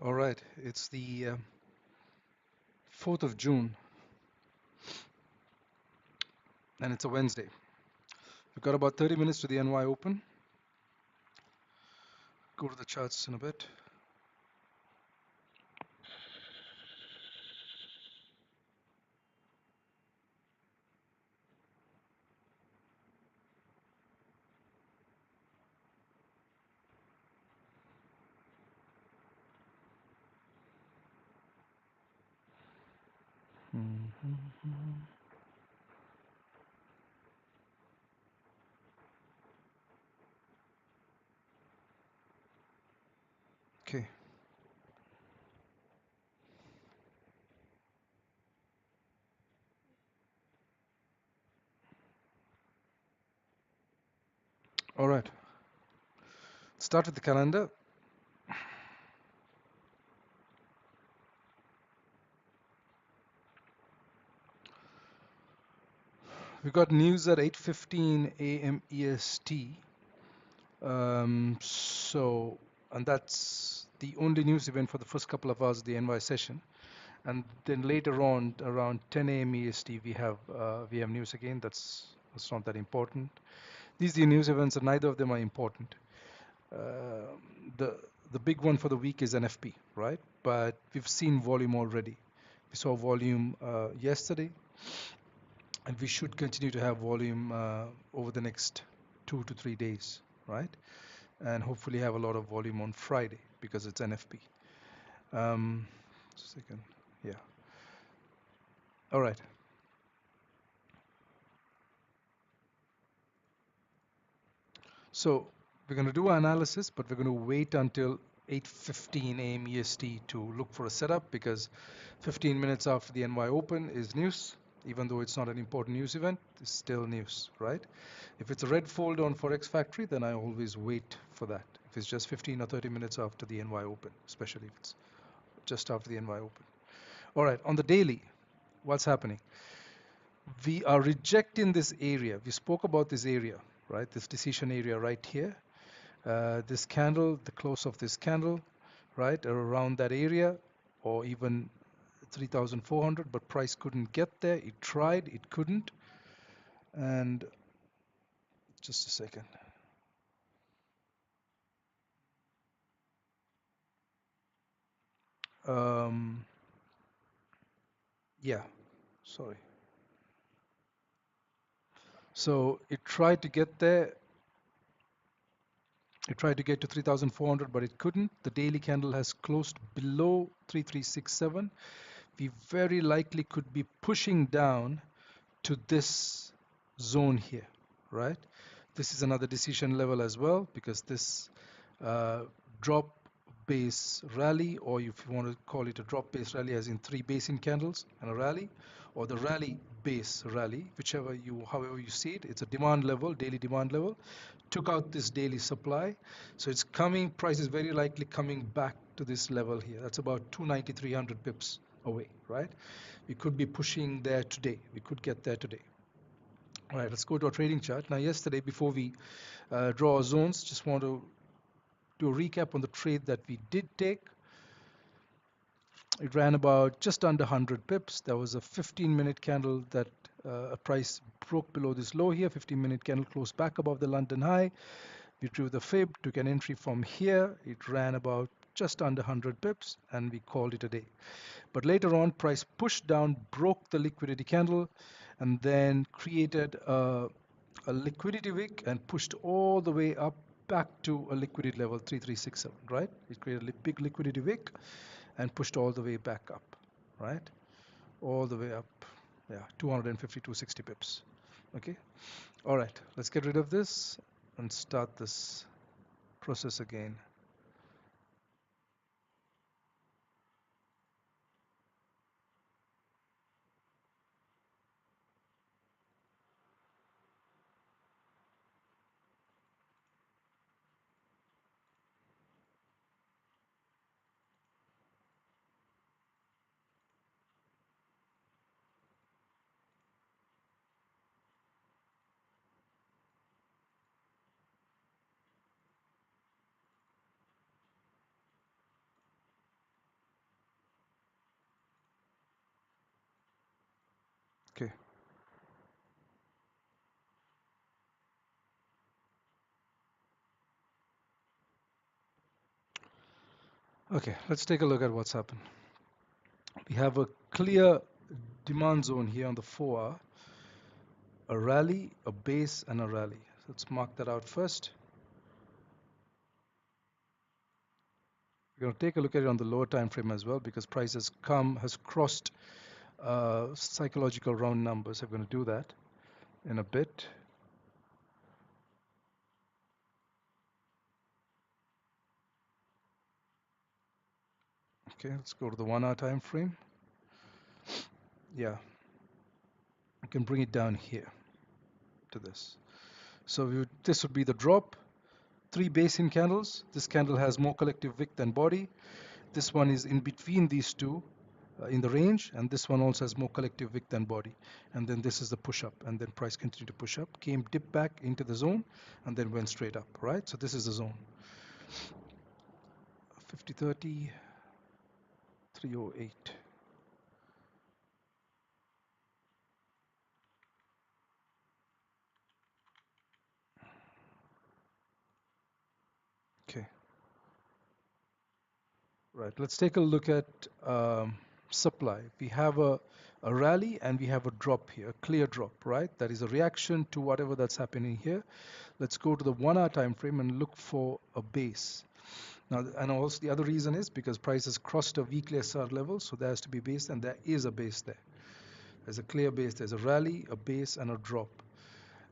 All right, it's the 4th of June and it's a Wednesday. We've got about 30 minutes to the NY Open. Go to the charts in a bit. Okay. All right. Start with the calendar. We got news at 8:15 a.m. EST. And that's the only news event for the first couple of hours of the NY session. And then later on, around 10 a.m. EST, we have news again. That's not that important. These news events, and neither of them are important. Uh, the the big one for the week is NFP, right? But we've seen volume already. We saw volume yesterday, and we should continue to have volume over the next 2 to 3 days, right? And hopefully have a lot of volume on Friday because it's NFP. Second, yeah. All right. So we're going to do our analysis, but we're going to wait until 8:15 a.m. EST to look for a setup because 15 minutes after the NY Open is news. Even though it's not an important news event, it's still news, right? If it's a red fold on Forex Factory, then I always wait for that. If it's just 15 or 30 minutes after the NY Open, especially if it's just after the NY Open. All right, on the daily, what's happening? We are rejecting this area. We spoke about this area, right? This decision area right here. This candle, the close of this candle, right, around that area, or even 3,400, but price couldn't get there. It tried, it couldn't. And just a second. Um, yeah, sorry. So it tried to get there. It tried to get to 3,400, but it couldn't. The daily candle has closed below 3,367. We very likely could be pushing down to this zone here, right? This is another decision level as well because this uh, drop base rally, or if you want to call it a drop base rally, as in 3 basin candles and a rally, or the rally base rally, however you see it, it's a demand level, daily demand level, took out this daily supply. So it's coming, price is very likely coming back to this level here. That's about 290, 300 pips away, right? We could be pushing there today. We could get there today. All right, let's go to our trading chart. Now, yesterday, before we draw our zones, just want to do a recap on the trade that we did take. It ran about just under 100 pips. There was a 15-minute candle that a price broke below this low here. 15-minute candle closed back above the London high. We drew the fib, took an entry from here. It ran about just under 100 pips, and we called it a day. But later on, price pushed down, broke the liquidity candle, and then created a liquidity wick and pushed all the way up back to a liquidity level 3367, right? It created a big liquidity wick and pushed all the way back up, right? All the way up, yeah, 250, 260 pips. Okay, all right, let's get rid of this and start this process again. Okay. Okay, let's take a look at what's happened. We have a clear demand zone here on the 4-hour, a rally, a base, and a rally. Let's mark that out first. We're going to take a look at it on the lower time frame as well, because price has crossed psychological round numbers. I'm going to do that in a bit. Okay, let's go to the 1-hour time frame. Yeah, I can bring it down here to this. So this would be the drop. 3 basin candles. This candle has more collective wick than body. This one is in between these two in the range, and this one also has more collective wick than body. And then this is the push up, and then price continued to push up, came dip back into the zone, and then went straight up, right? So this is the zone. 50-30, 308. Okay. Right, let's take a look at supply. We have a rally and we have a drop here, a clear drop, right? That is a reaction to whatever that's happening here. Let's go to the 1-hour time frame and look for a base. Now, and also the other reason is because price has crossed a weekly SR level, so there has to be base, and there is a base there. There's a clear base, there's a rally, a base, and a drop.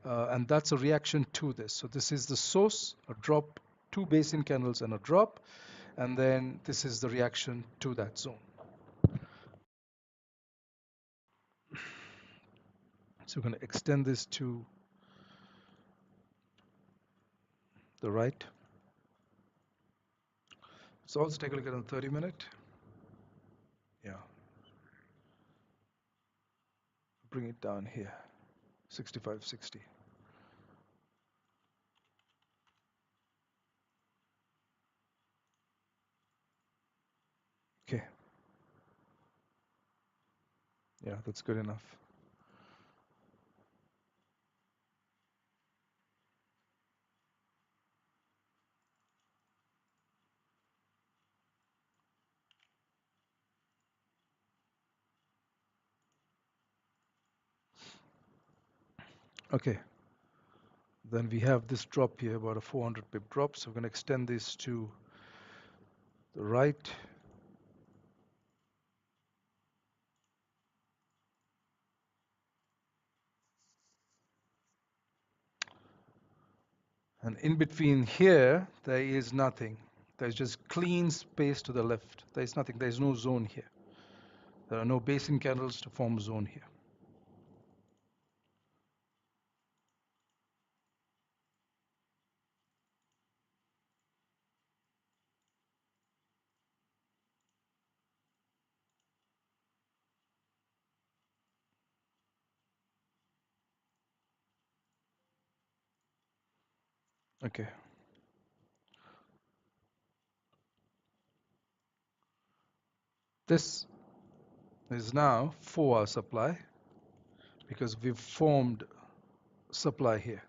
And that's a reaction to this. So this is the source, a drop, 2 basin candles and a drop, and then this is the reaction to that zone. So we're going to extend this to the right. So also take a look at the 30-minute. Yeah. Bring it down here, 65.60. Okay. Yeah, that's good enough. Okay. Then we have this drop here, about a 400 pip drop. So we're going to extend this to the right. And in between here, there is nothing. There's just clean space to the left. There's nothing. There's no zone here. There are no basin candles to form a zone here. Okay. This is now 4-hour supply because we've formed supply here.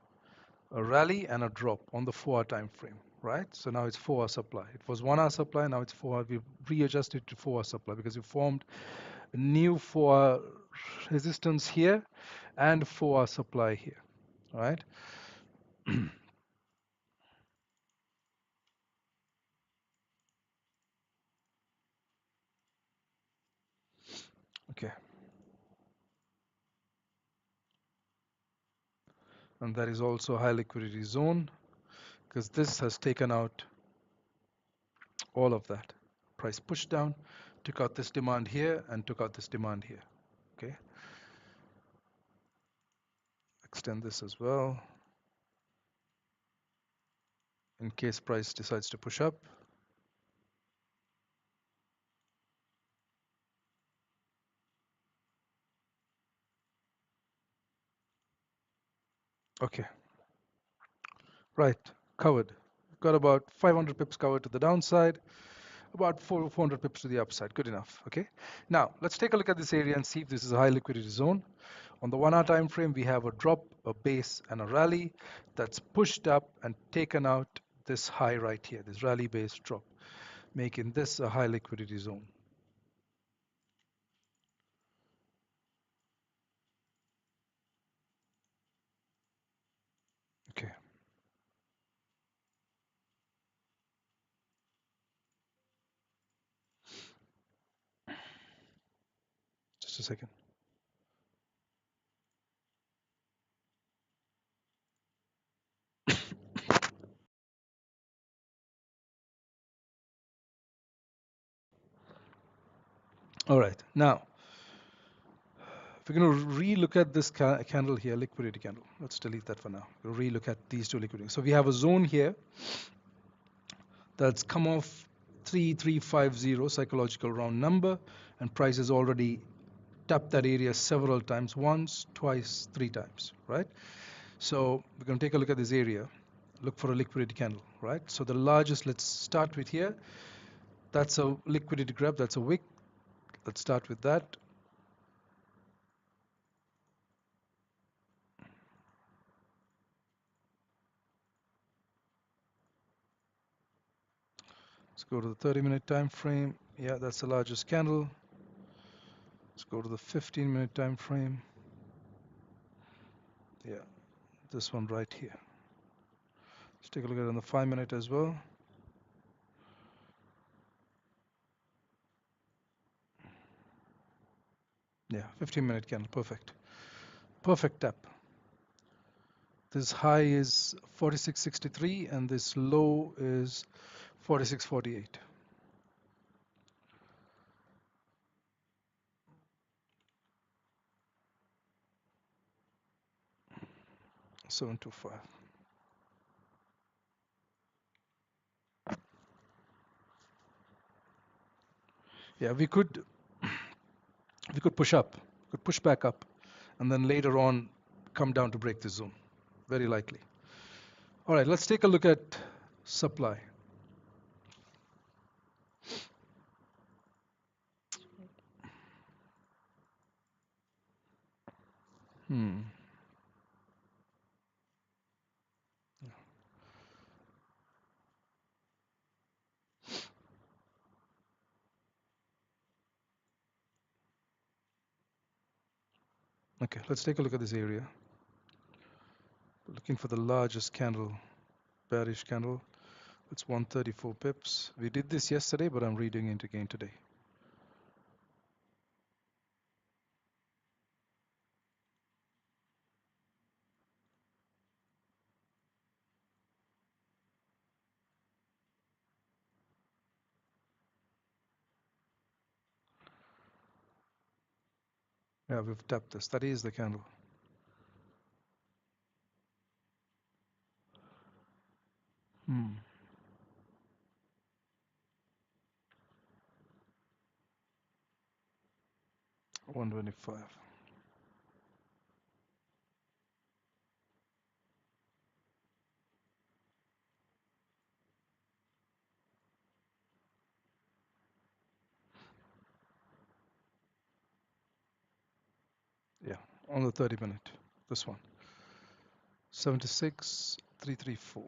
A rally and a drop on the 4-hour time frame, right? So now it's 4-hour supply. It was 1-hour supply, now it's 4-hour. We've readjusted to 4-hour supply because we formed a new 4-hour resistance here and 4-hour supply here, right? Okay. And that is also a high liquidity zone because this has taken out all of that. Price pushed down, took out this demand here and took out this demand here. Okay. Extend this as well in case price decides to push up. Okay. Right, covered. Got about 500 pips covered to the downside, about 400 pips to the upside. Good enough. Okay. Now let's take a look at this area and see if this is a high liquidity zone. On the 1 hour time frame, we have a drop, a base, and a rally that's pushed up and taken out this high right here, this rally base drop, making this a high liquidity zone. Okay. Just a second. All right. Now, if we're going to re-look at this candle here, liquidity candle, let's delete that for now. We'll re-look at these two liquidity. So we have a zone here that's come off 3350 psychological round number, and price has already tapped that area several times, once, twice, three times, right? So we're going to take a look at this area, look for a liquidity candle, right? So the largest, let's start with here. That's a liquidity grab, that's a wick. Let's start with that. Let's go to the 30-minute time frame. Yeah, that's the largest candle. Let's go to the 15-minute time frame. Yeah, this one right here. Let's take a look at it on the 5-minute as well. Yeah, 15-minute candle, perfect. Perfect tap. This high is 46.63 and this low is 46.48. 725. Yeah, we could push up, could push back up, and then later on come down to break this zone. Very likely. All right, let's take a look at supply. Okay, let's take a look at this area. We're looking for the largest candle, bearish candle. It's 134 pips. We did this yesterday, but I'm redoing it again today. Yeah, we've tapped this. That is the candle. Hmm. 125. Yeah, on the 30-minute. This one. 76,334.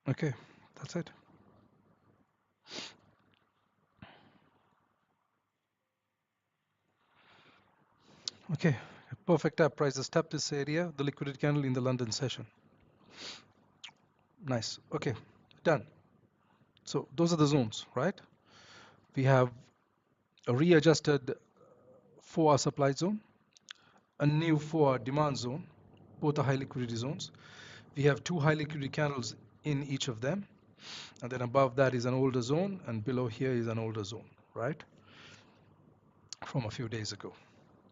Okay, that's it. Okay, perfect tap. Price has tapped this area, the liquidity candle in the London session. Nice. Okay, done. So those are the zones, right? We have a readjusted 4-hour supply zone, a new 4-hour demand zone, both are high liquidity zones. We have two high liquidity candles in each of them, and then above that is an older zone, and below here is an older zone, right, from a few days ago.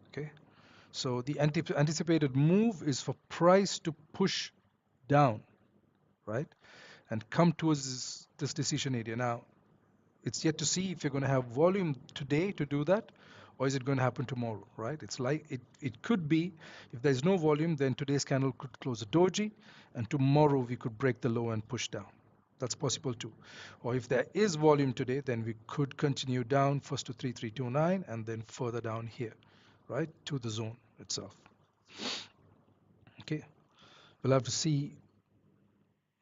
Okay, so the anticipated move is for price to push down, right, and come towards this decision area. Now, it's yet to see if you're going to have volume today to do that, or is it going to happen tomorrow, right? It's like it could be, if there's no volume, then today's candle could close a doji, and tomorrow we could break the low and push down. That's possible too. Or if there is volume today, then we could continue down first to 3329 and then further down here, right, to the zone itself. Okay, we'll have to see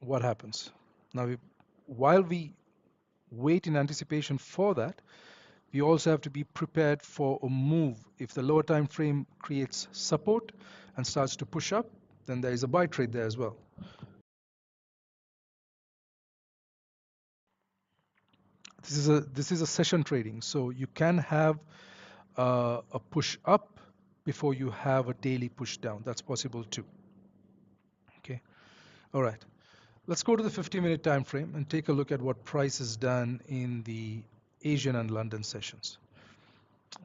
what happens. Now, while we wait in anticipation for that, we also have to be prepared for a move. If the lower time frame creates support and starts to push up, then there is a buy trade there as well. This is a session trading, so you can have a push up before you have a daily push down. That's possible too. Okay, all right. Let's go to the 50-minute time frame and take a look at what price has done in the Asian and London sessions.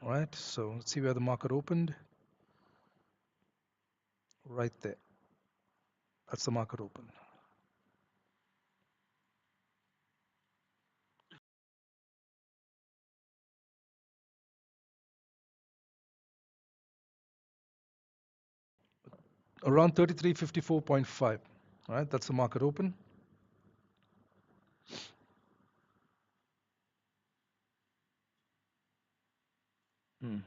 All right, so let's see where the market opened. Right there. That's the market open. Around 3354.5. All right, that's the market open. Hmm.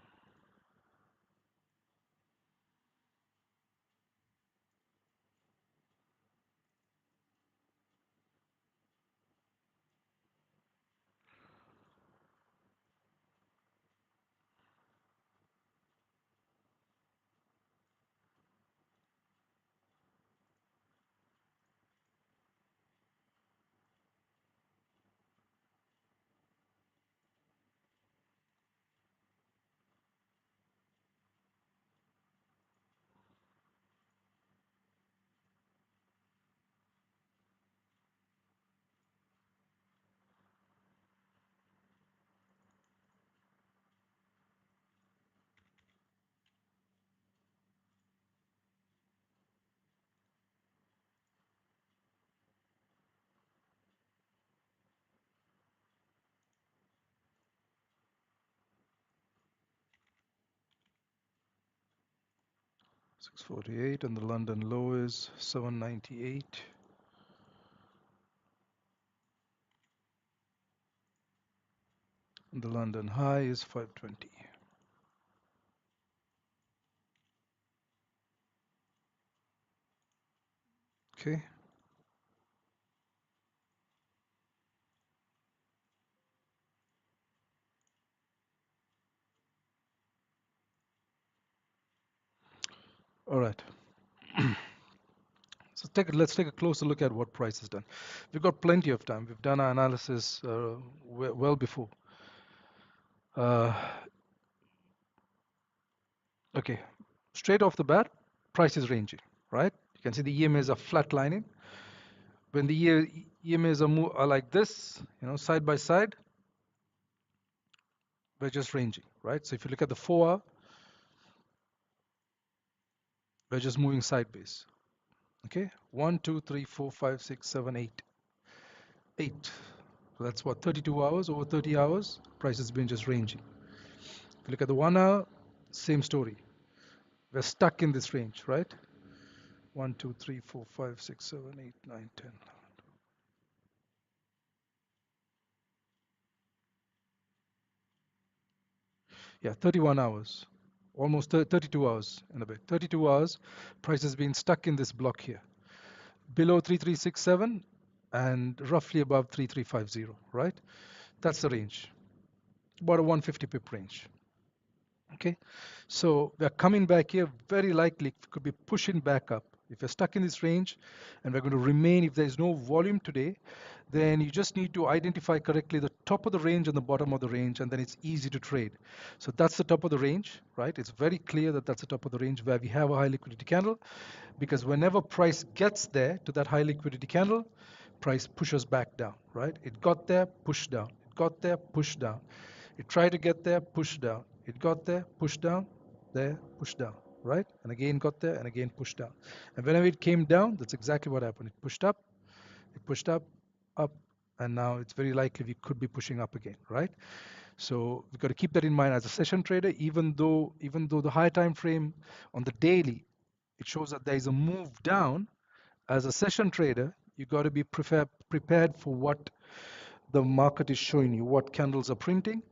$648 and the London low is 798. And the London high is 520. Okay. All right. So let's take a closer look at what price has done. We've got plenty of time. We've done our analysis well before. Okay, straight off the bat, price is ranging, right? You can see the EMAs are flatlining. When the EMAs are like this, side by side, we're just ranging, right? So if you look at the 4-hour, we're just moving sideways. Okay, 1, 2, 3, 4, 5, 6, 7, 8. 8. So that's what, 32 hours, over 30 hours, price has been just ranging. If you look at the 1-hour, same story. We're stuck in this range, right? 1, 2, 3, 4, 5, 6, 7, 8, 9, 10. Yeah, 31 hours. Almost 32 hours in a bit. 32 hours, price has been stuck in this block here. Below 3367 and roughly above 3350, right? That's the range. About a 150 pip range. Okay, so we're coming back here, very likely could be pushing back up. If you're stuck in this range and we're going to remain, if there's no volume today, then you just need to identify correctly the top of the range and the bottom of the range, and then it's easy to trade. So that's the top of the range, right? It's very clear that that's the top of the range where we have a high liquidity candle, because whenever price gets there to that high liquidity candle, price pushes back down, right? It got there, pushed down. It got there, pushed down. It tried to get there, pushed down. It got there, pushed down, there, pushed down, right? And again got there and again pushed down. And whenever it came down, that's exactly what happened. It pushed up, and now it's very likely we could be pushing up again, right? So we've got to keep that in mind as a session trader, even though the high time frame on the daily, it shows that there is a move down. As a session trader, you got to be prepared for what the market is showing you, what candles are printing,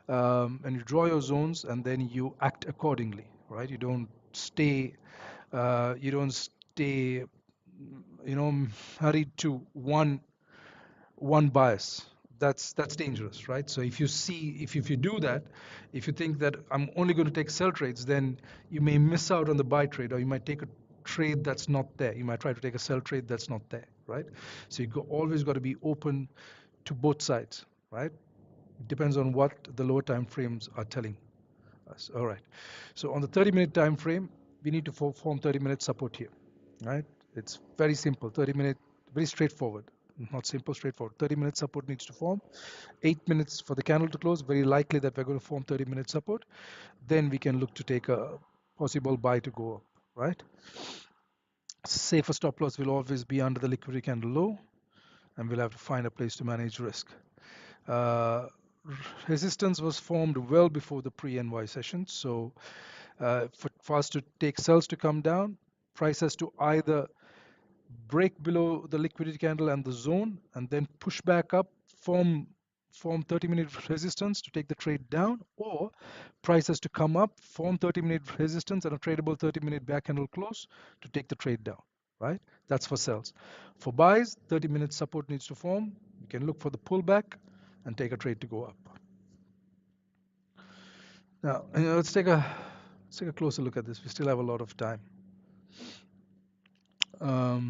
and you draw your zones, and then you act accordingly, right? You don't stay, hurried to one bias. That's dangerous, right? So if you do that, if you think that I'm only going to take sell trades, then you may miss out on the buy trade, or you might take a trade that's not there. You might try to take a sell trade that's not there, right? So always got to be open to both sides, right? It depends on what the lower time frames are telling us. All right. So on the 30-minute time frame, we need to form 30-minute support here, right? It's very simple. 30-minute, very straightforward. Not simple, straightforward. 30-minute support needs to form. 8 minutes for the candle to close. Very likely that we're going to form 30-minute support. Then we can look to take a possible buy to go up, right? Safer stop loss will always be under the liquidity candle low, and we'll have to find a place to manage risk. Uh, Resistance was formed well before the pre-NY session, so for us to take sells to come down, price has to either break below the liquidity candle and the zone and then push back up, form 30-minute resistance to take the trade down, or price has to come up, form 30-minute resistance and a tradable 30-minute back candle close to take the trade down, right? That's for sells. For buys, 30-minute support needs to form. You can look for the pullback and take a trade to go up. Now, let's take a closer look at this. We still have a lot of time. All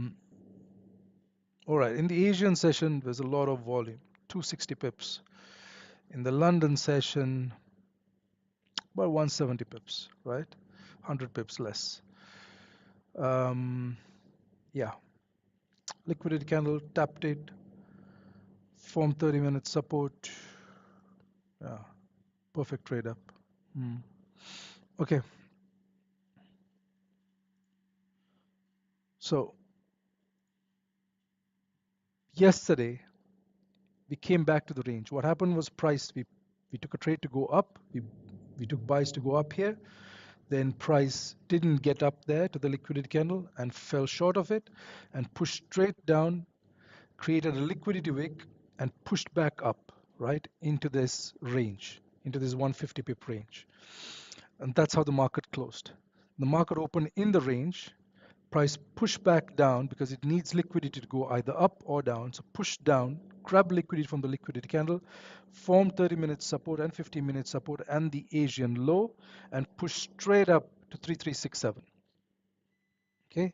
right, in the Asian session, there's a lot of volume, 260 pips. In the London session, about 170 pips, right? 100 pips less. Yeah, liquidity candle, tapped it, formed 30-minute support. Yeah, perfect trade up. Okay. So yesterday, we came back to the range. What happened was price, we took a trade to go up. We took buys to go up here. Then price didn't get up there to the liquidity candle and fell short of it and pushed straight down, created a liquidity wick and pushed back up, right, into this range, into this 150 pip range. And that's how the market closed. The market opened in the range. Price pushed back down because it needs liquidity to go either up or down. So push down, grab liquidity from the liquidity candle, form 30-minute support and 15-minute support and the Asian low, and push straight up to 3367. Okay.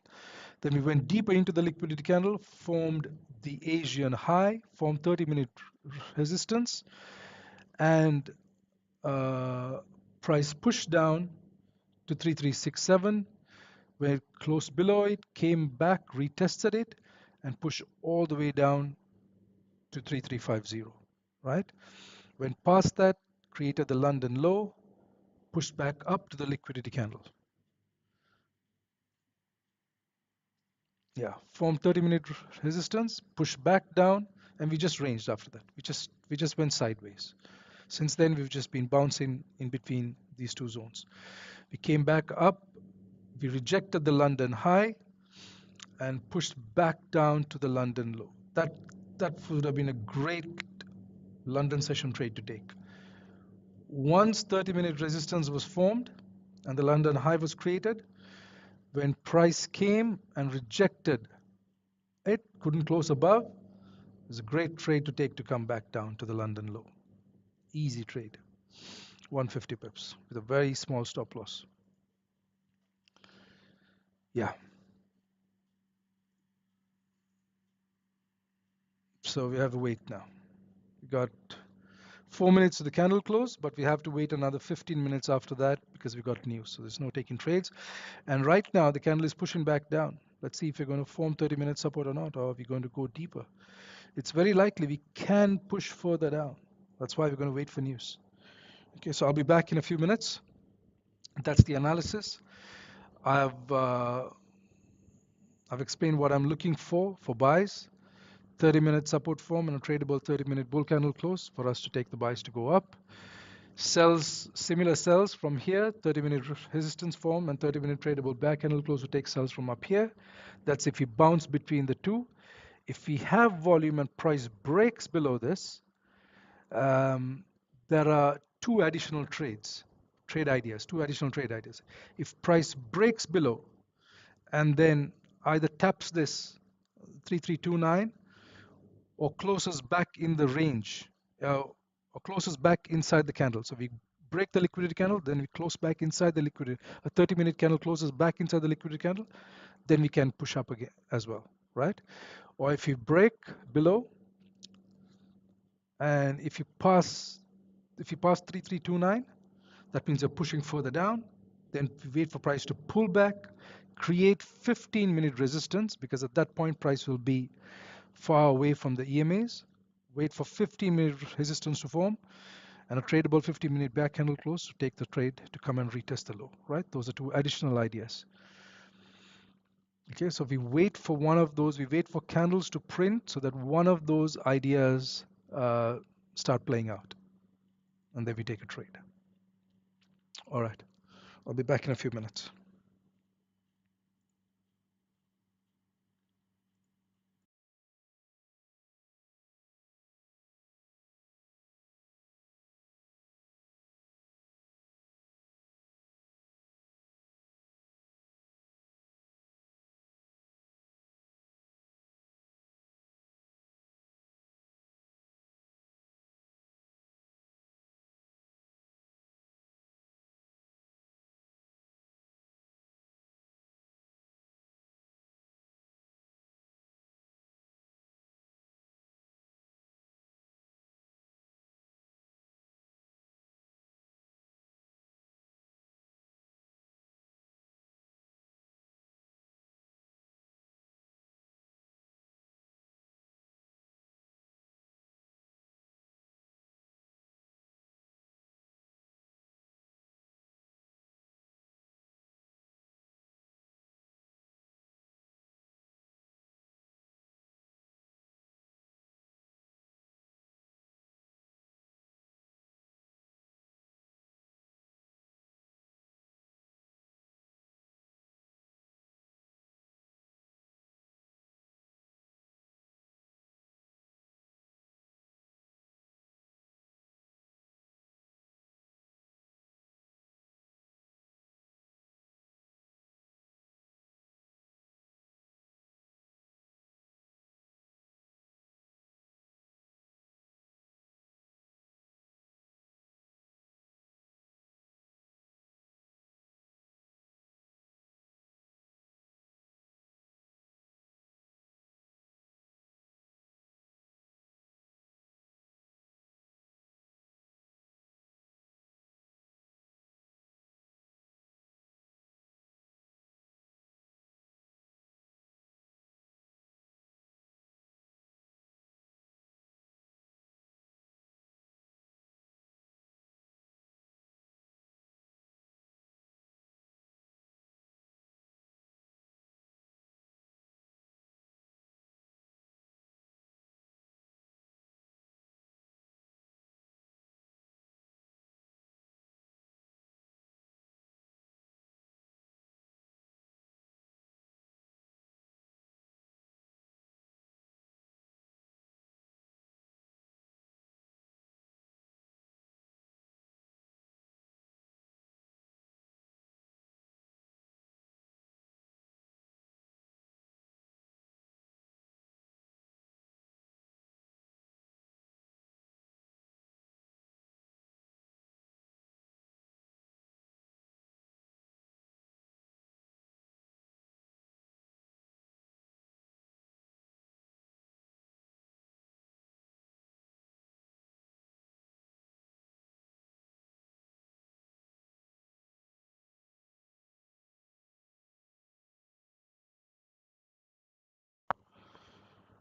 Then we went deeper into the liquidity candle, formed the Asian high, formed 30-minute resistance, and price pushed down to 3367. Where it closed below it, came back, retested it, and pushed all the way down to 3350, right? Went past that, created the London low, pushed back up to the liquidity candle. Yeah, formed 30-minute resistance, pushed back down, and we just ranged after that. We just went sideways. Since then, we've just been bouncing in between these two zones. We came back up, we rejected the London high, and pushed back down to the London low. That would have been a great London session trade to take. Once 30-minute resistance was formed and the London high was created, when price came and rejected it, couldn't close above, it was a great trade to take to come back down to the London low. Easy trade. 150 pips with a very small stop loss. Yeah. So we have to wait now. We got 4 minutes to the candle close, but we have to wait another 15 minutes after that because we got news. So there's no taking trades. And right now the candle is pushing back down. Let's see if we're going to form 30-minute support or not, or are we going to go deeper. It's very likely we can push further down. That's why we're going to wait for news. Okay, so I'll be back in a few minutes. That's the analysis. I've explained what I'm looking for buys. 30-minute support form and a tradable 30-minute bull candle close for us to take the buys to go up. Sells, similar sells from here, 30-minute resistance form and 30-minute tradable back candle close to take sells from up here. That's if we bounce between the two. If we have volume and price breaks below this, there are two additional trade ideas. If price breaks below and then either taps this 3329 or closes back in the range, or closes back inside the candle. So we break the liquidity candle, then we close back inside the liquidity. A 30-minute candle closes back inside the liquidity candle, then we can push up again as well, right? Or if you break below, and if you pass 3329, that means you're pushing further down. Then we wait for price to pull back, create 15-minute resistance, because at that point price will be far away from the EMAs. Wait for 15-minute resistance to form and a tradable 15-minute back candle close to take the trade to come and retest the low, right? Those are two additional ideas. Okay, so we wait for one of those, we wait for candles to print so that one of those ideas start playing out, and then we take a trade. All right, I'll be back in a few minutes.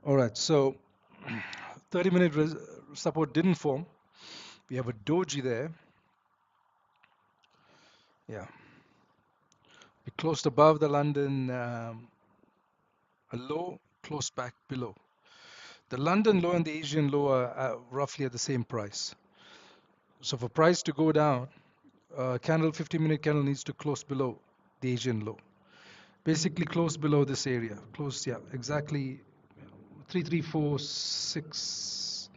All right, so 30-minute support didn't form. We have a doji there. Yeah, we closed above the London a low, closed back below. The London low and the Asian low are roughly at the same price. So for price to go down, candle 50-minute candle needs to close below the Asian low. Basically close below this area. Close, yeah, exactly 3346.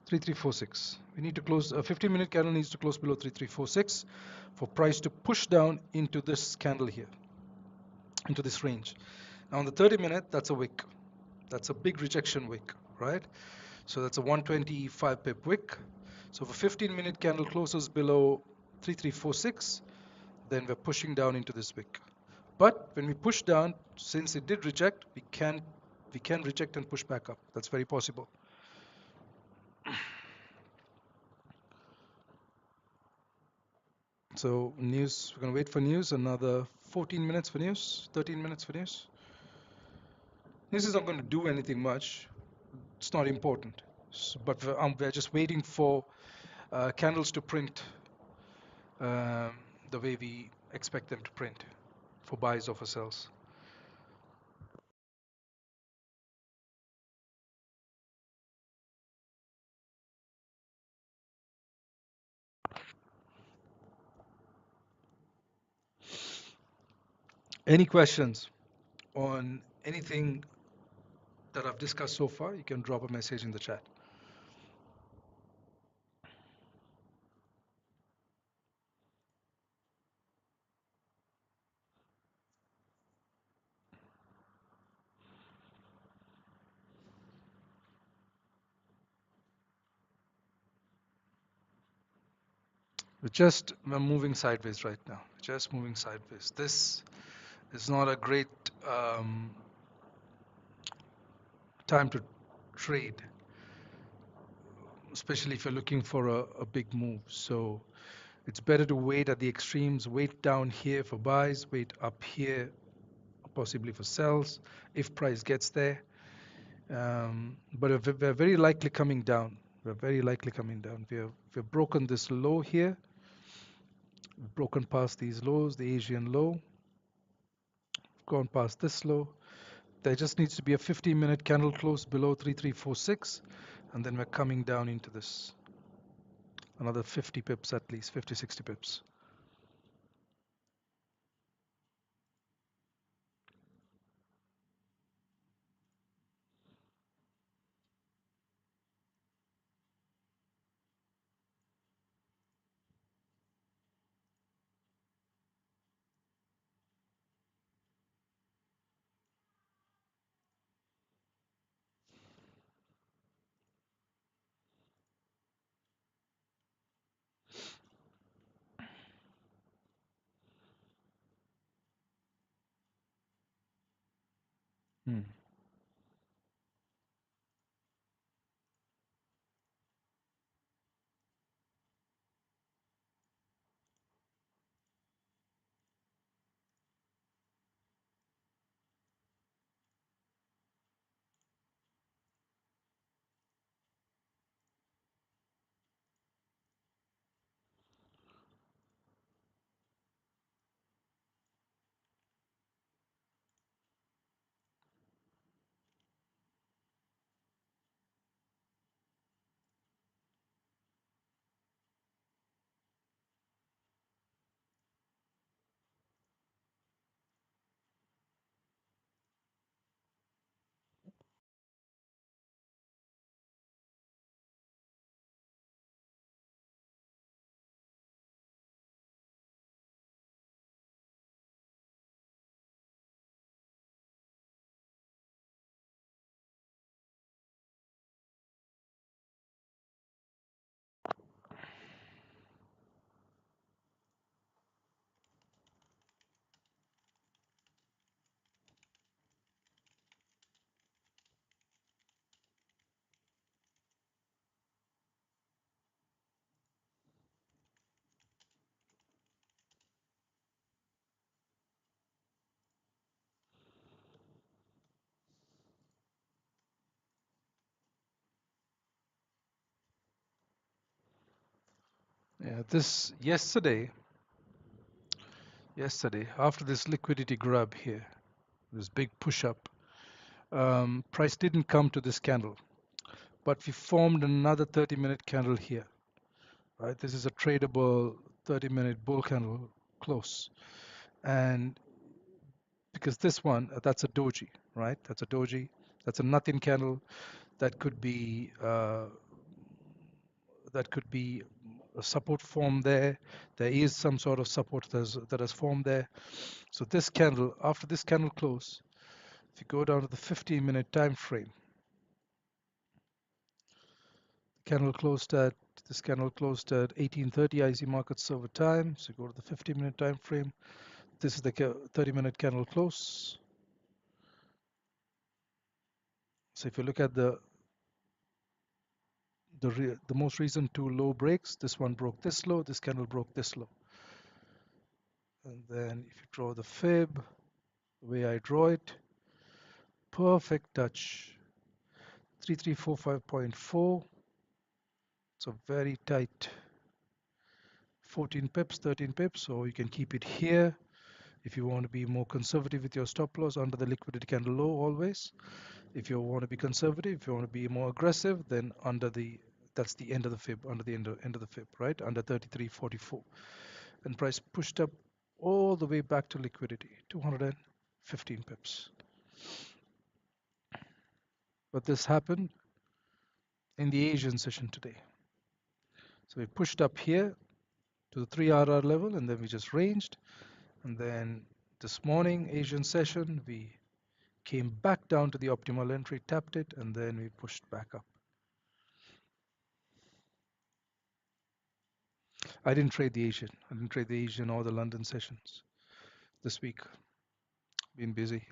3346. We need to close a 50-minute candle needs to close below 3346 for price to push down into this candle here, into this range. Now on the 30-minute, that's a wick. That's a big rejection wick, right? So that's a 125 pip wick. So if a 15-minute candle closes below 3346, then we're pushing down into this wick. But when we push down, since it did reject, we can reject and push back up. That's very possible. So news, we're going to wait for news, another 14 minutes for news, 13 minutes for news. News is not going to do anything much. It's not important. But we're just waiting for candles to print um, the way we expect them to print for buys or for sells. Any questions on anything that I've discussed so far? You can drop a message in the chat. We're moving sideways right now. Just moving sideways. This is not a great time to trade, especially if you're looking for a big move. So it's better to wait at the extremes, wait down here for buys, wait up here possibly for sells if price gets there. But we're very likely coming down. We're very likely coming down. We've broken this low here. We've broken past these lows, the Asian low, gone past this low. There just needs to be a 15-minute candle close below 3346, and then we're coming down into this. Another 50 pips at least, 50, 60 pips. Hmm. Yeah, this yesterday after this liquidity grab here, this big push up, price didn't come to this candle, but we formed another 30-minute candle here, right? This is a tradable 30-minute bull candle close, and because this one, that's a doji, right? That's a doji. That's a nothing candle. That could be a support form there. There is some sort of support that has formed there. So this candle, after this candle close, if you go down to the 15-minute time frame, candle closed at this candle closed at 1830 IC market server time. So go to the 15-minute time frame. This is the 30-minute candle close. So if you look at the most recent two low breaks, this one broke this low, this candle broke this low. And then if you draw the fib, the way I draw it, perfect touch, 3345.4. It's a very tight 14 pips, 13 pips, so you can keep it here if you want to be more conservative with your stop loss under the liquidity candle low always. If you want to be conservative, if you want to be more aggressive, then that's the end of the fib, under the end of the fib, right? Under 33.44. And price pushed up all the way back to liquidity, 215 pips. But this happened in the Asian session today. So we pushed up here to the 3 RR level, and then we just ranged. And then this morning, Asian session, we came back down to the optimal entry, tapped it, and then we pushed back up. I didn't trade the Asian. I didn't trade the Asian or the London sessions this week. Been busy.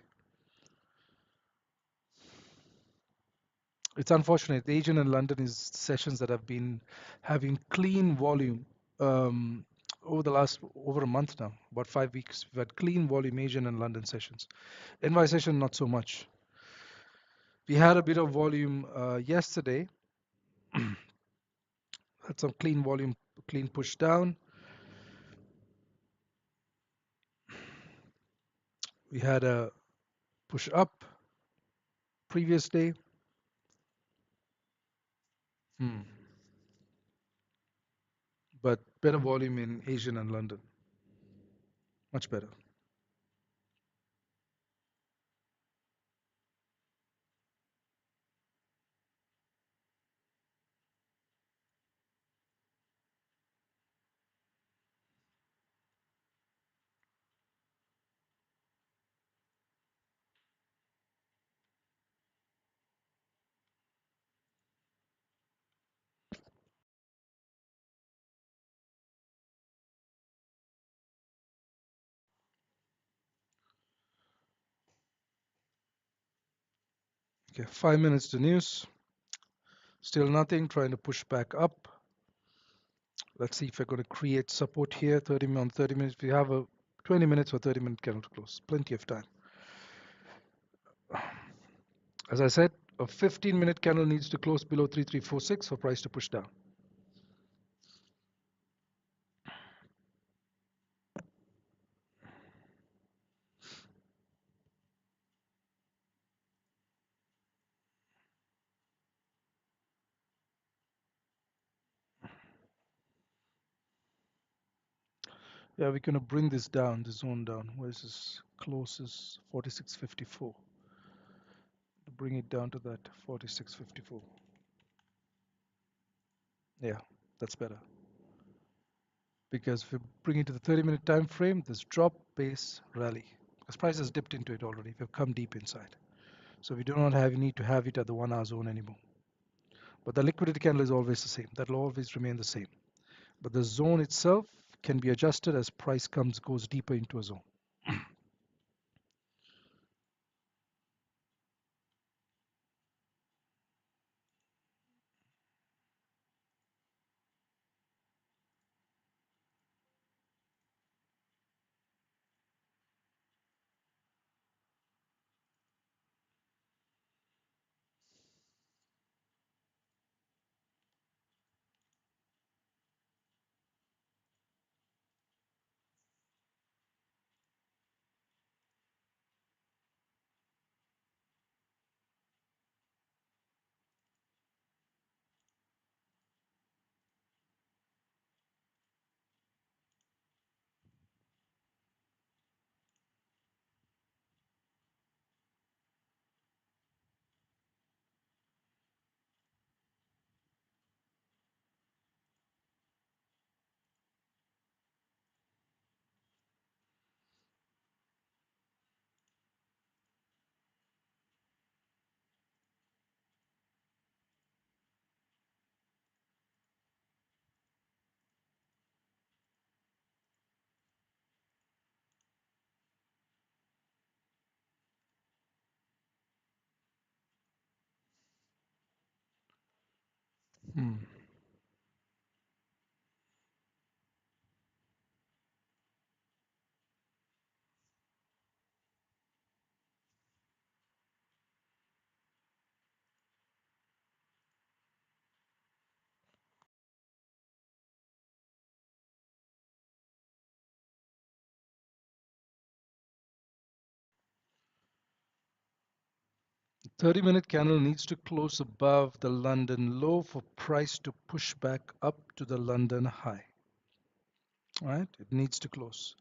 It's unfortunate. The Asian and London is sessions that have been having clean volume um, over a month now, about 5 weeks. We've had clean volume Asian and London sessions. NY session not so much. We had a bit of volume yesterday. Had some clean volume, clean push down. We had a push up previous day. Hmm. But better volume in Asian and London. Much better. Okay, 5 minutes to news. Still nothing, trying to push back up. Let's see if we're going to create support here. 30 minutes. We have a 20 minutes or 30-minute candle to close. Plenty of time. As I said, a 15-minute candle needs to close below 3346 for price to push down. Yeah, we're going to bring this down, the zone down. Where is this? Closest 4654. Bring it down to that 4654. Yeah, that's better. Because if we bring it to the 30-minute time frame, this drop base rally, because price has dipped into it already. We've come deep inside. So we do not need to have it at the 1 hour zone anymore. But the liquidity candle is always the same. That will always remain the same. But the zone itself can be adjusted as price goes deeper into a zone. 30-minute candle needs to close above the London low for price to push back up to the London high. Right? It needs to close.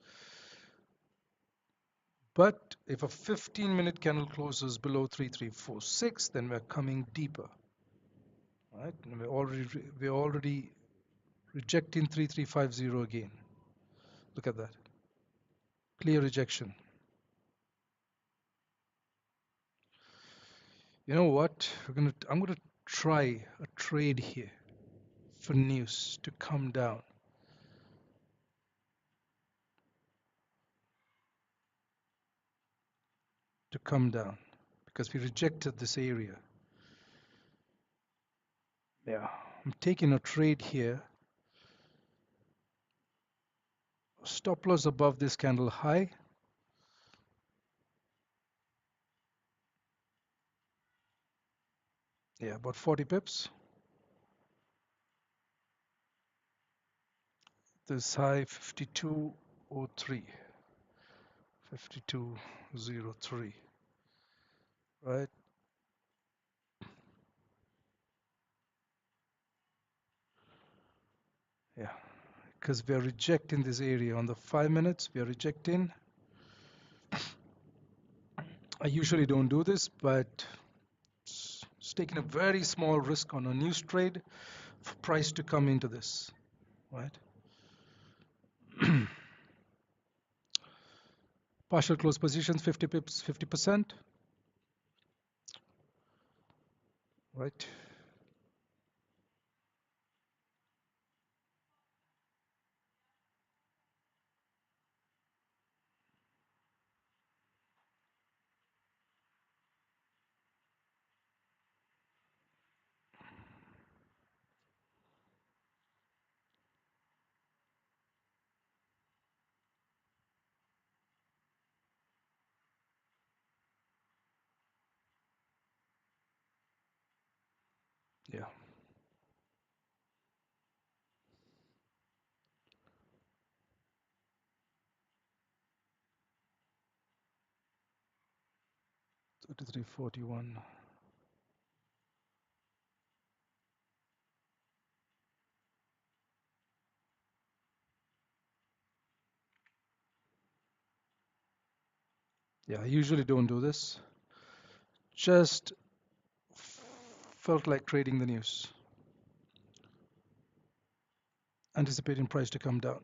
But if a 15-minute candle closes below 3346, then we're coming deeper. Right? And we're already rejecting 3350 again. Look at that. Clear rejection. You know what? I'm gonna try a trade here for news to come down. Because we rejected this area. Yeah, I'm taking a trade here. Stop loss above this candle high. Yeah, about 40 pips. This high 5203. 5203. Right? Yeah, because we are rejecting this area on the 5 minutes. We are rejecting. I usually don't do this, but it's taking a very small risk on a news trade for price to come into this, right? Partial close positions, 50 pips, 50%, right? Yeah. Thirty-three 41. Yeah, I usually don't do this. Just felt like trading the news, anticipating price to come down.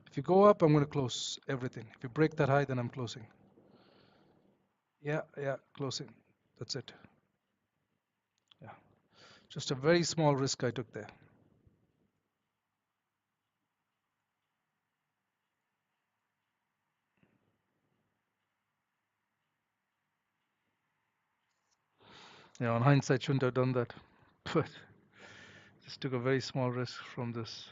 If you go up, I'm going to close everything. If you break that high, then I'm closing. Yeah, closing. That's it. Yeah, just a very small risk I took there. Yeah, on hindsight, shouldn't have done that, but just took a very small risk from this.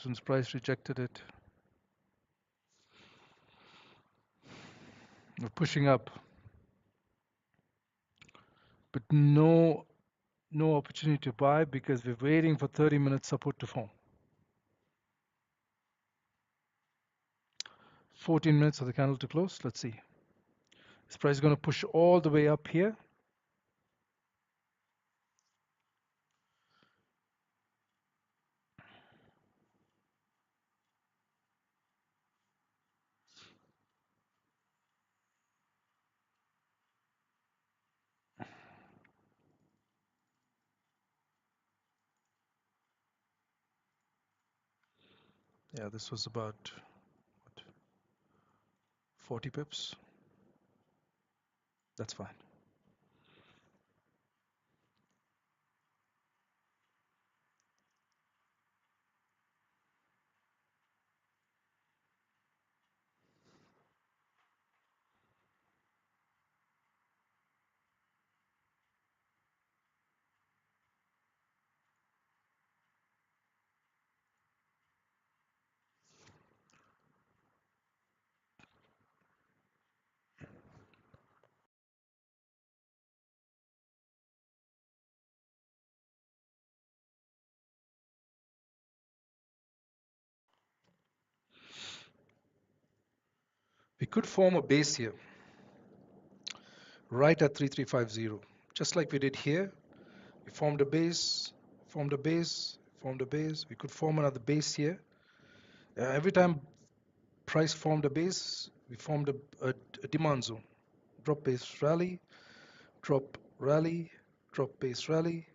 Since price rejected it, we're pushing up, but no opportunity to buy because we're waiting for 30-minute support to form. 14 minutes for the candle to close. Let's see. This price is going to push all the way up here. Yeah, this was about what, 40 pips. That's fine. We could form a base here, right at 3350, just like we did here. We formed a base, formed a base, formed a base. We could form another base here. Every time price formed a base, we formed a demand zone. Drop base rally, drop rally, drop base rally.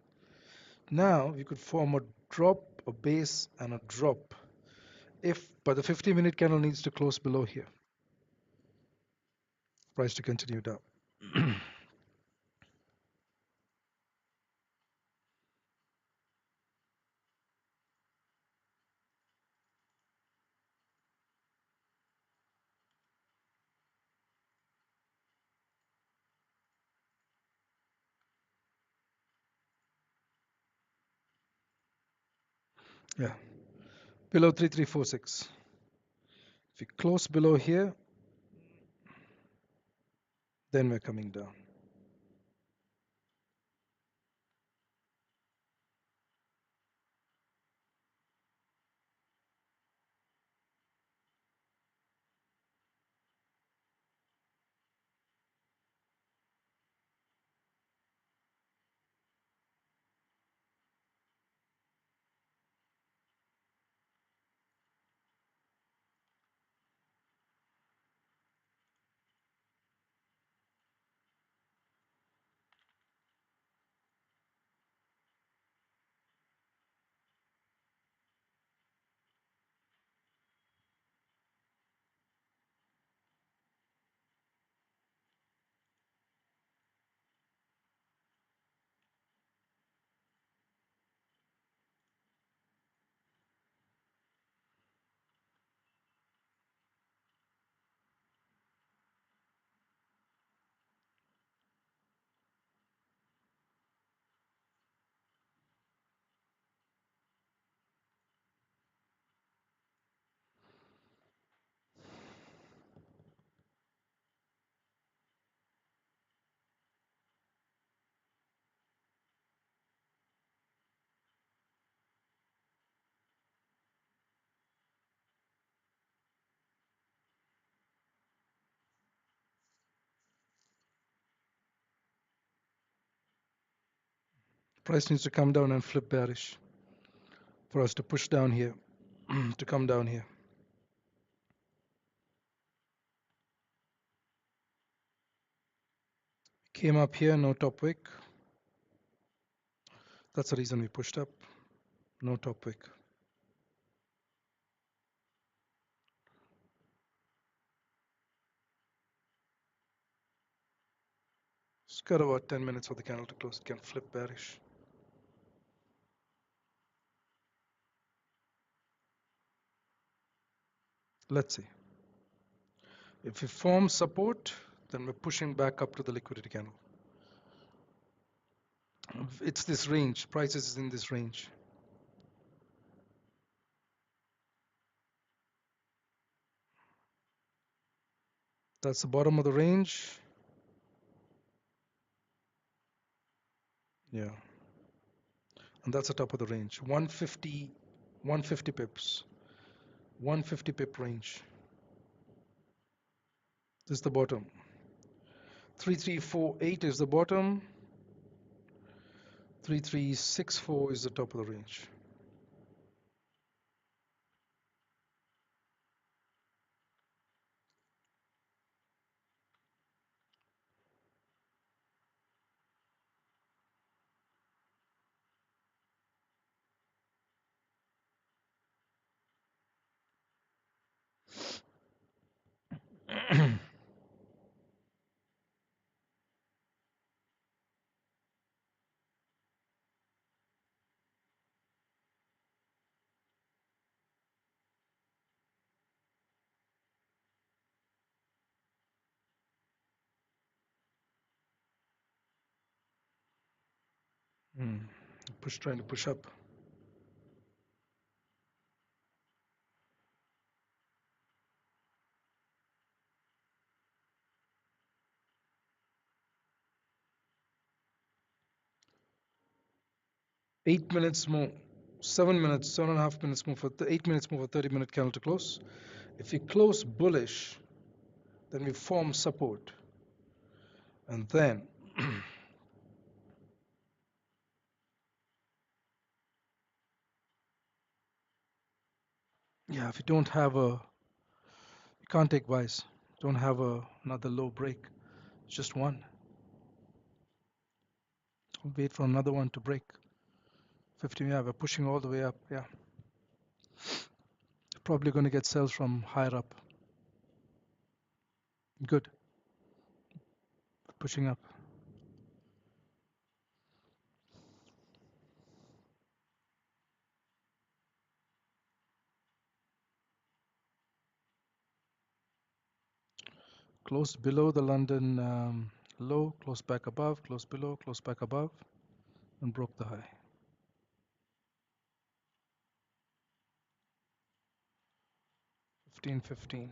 Now we could form a drop, a base, and a drop. But the 50-minute candle needs to close below here. Price to continue down. Yeah, below 3346. If we close below here, then we're coming down. Price needs to come down and flip bearish for us to push down here, to come down here. Came up here, no top wick. That's the reason we pushed up. No top wick. It's got about 10 minutes for the candle to close. It can flip bearish. Let's see. If we form support, then we're pushing back up to the liquidity candle. It's this range. Prices is in this range. That's the bottom of the range. Yeah. And that's the top of the range. 150 pips. 150 pip range. This is the bottom. 3348 is the bottom. 3364 is the top of the range. Trying to push up. Eight minutes more, 7 minutes, 7.5 minutes more for 8 minutes more for 30-minute candle to close. If you close bullish, Then we form support. And then yeah, if you don't have a, you can't take buys. Don't have another low break. It's just one. Wait for another one to break. 50, yeah, we're pushing all the way up. Yeah, probably going to get sells from higher up. Good. Pushing up. Closed below the London low, closed back above, closed below, closed back above, and broke the high. 15.15.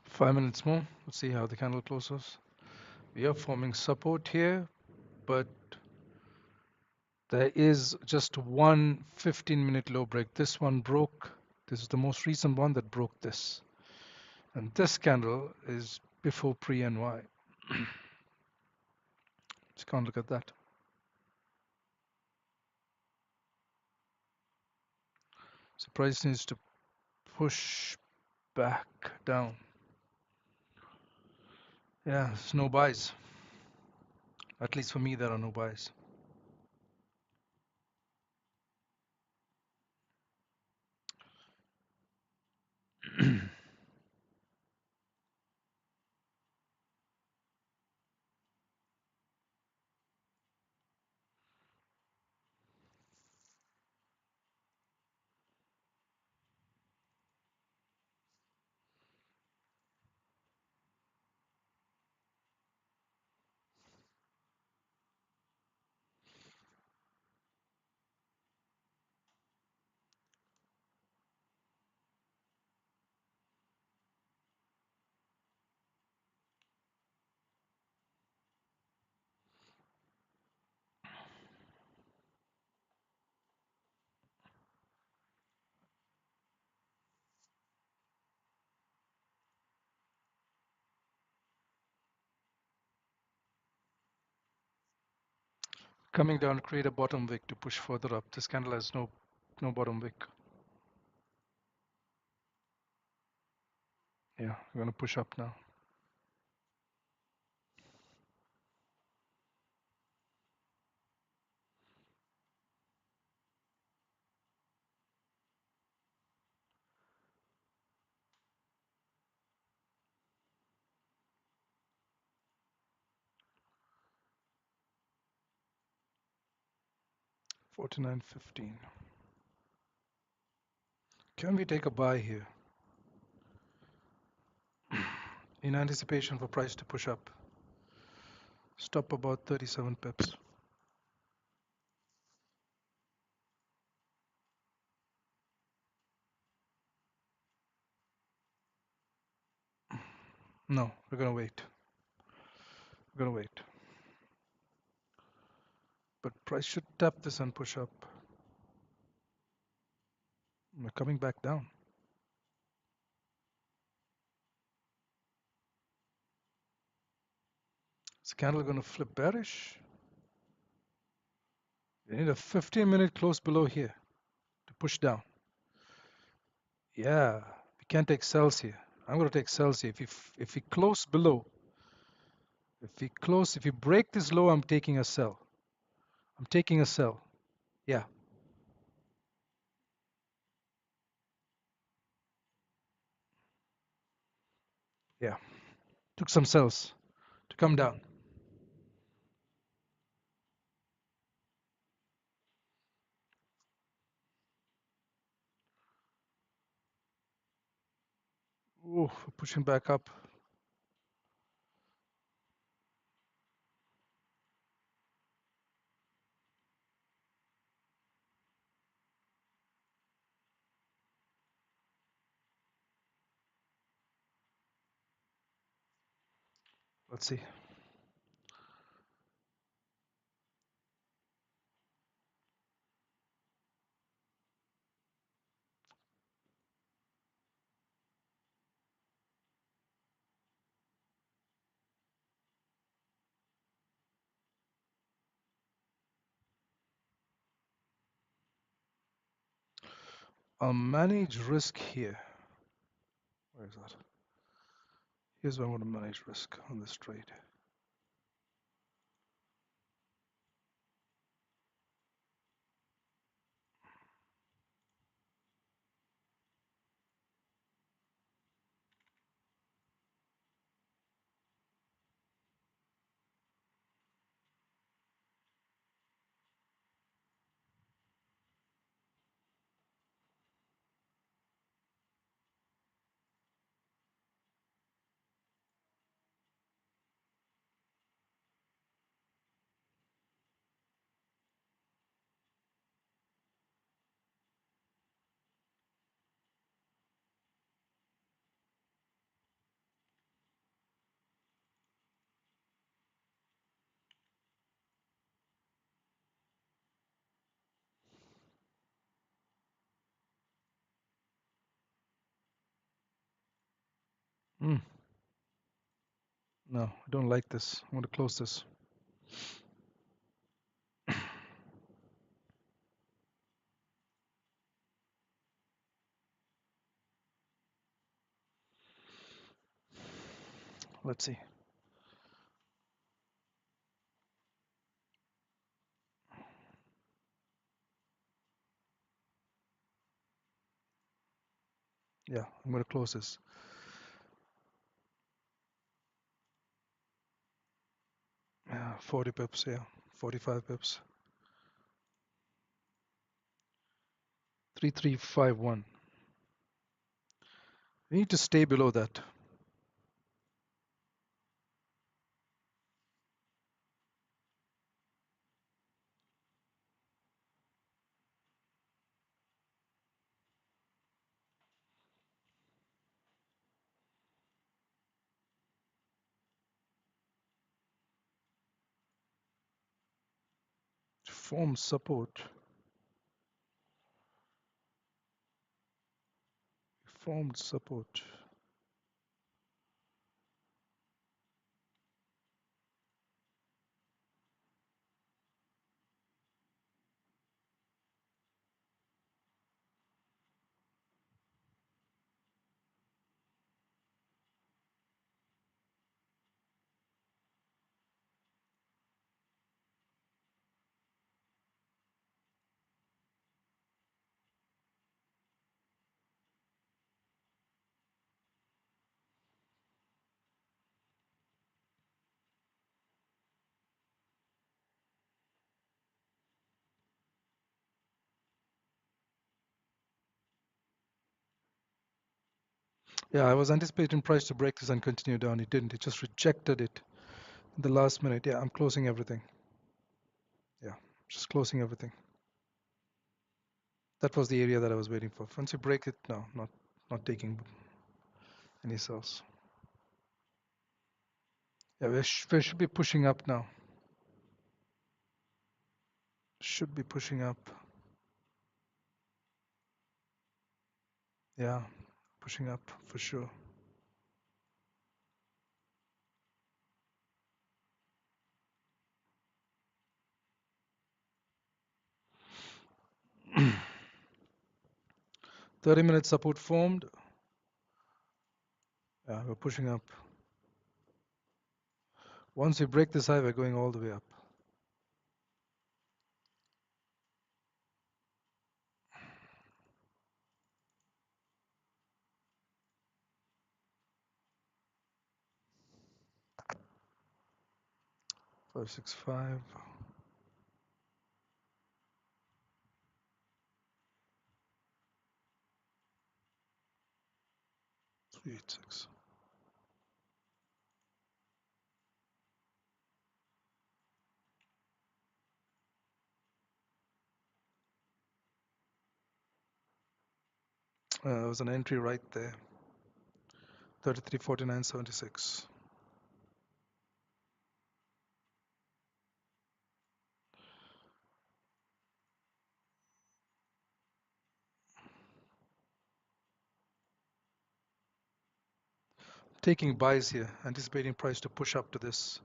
Five minutes more. Let's see how the candle closes. We are forming support here, but there is just one 15-minute low break. This one broke. This is the most recent one that broke this. And this candle is before pre-NY. Just can't look at that. So price needs to push back down. Yeah, there's no buys. At least for me, there are no buys. Coming down, create a bottom wick to push further up. This candle has no bottom wick. Yeah, we're gonna push up now. $49.15. Can we take a buy here in anticipation for price to push up? Stop about 37 pips. No, we're gonna wait. We're gonna wait. But price should tap this and push up. We're coming back down. Is the candle gonna flip bearish? We need a 15-minute close below here to push down. Yeah, we can't take sells here. I'm gonna take sells here. If we close below, if we break this low, I'm taking a sell. I'm taking a sell. Yeah, yeah. Took some sells to come down. Ooh, pushing back up. Let's see. I'll manage risk here. Where is that? Here's where I want to manage risk on this trade. Mm, no, I don't like this. I want to close this. Let's see. Yeah, I'm going to close this. Yeah, 40 pips, yeah, 45 pips. 3351. We need to stay below that. Form support. Formed support. Yeah, I was anticipating price to break this and continue down. It didn't. It just rejected it. The last minute, yeah, I'm closing everything. Yeah, just closing everything. That was the area that I was waiting for. Once you break it, no, not taking any cells. Yeah, we should be pushing up now. Should be pushing up. Yeah, pushing up for sure. Thirty-minute support formed. Yeah, we're pushing up. Once we break this high, we're going all the way up. Five, 6, 5. 3, 8, 6. There was an entry right there. 33.49.76. Taking buys here, anticipating price to push up to this.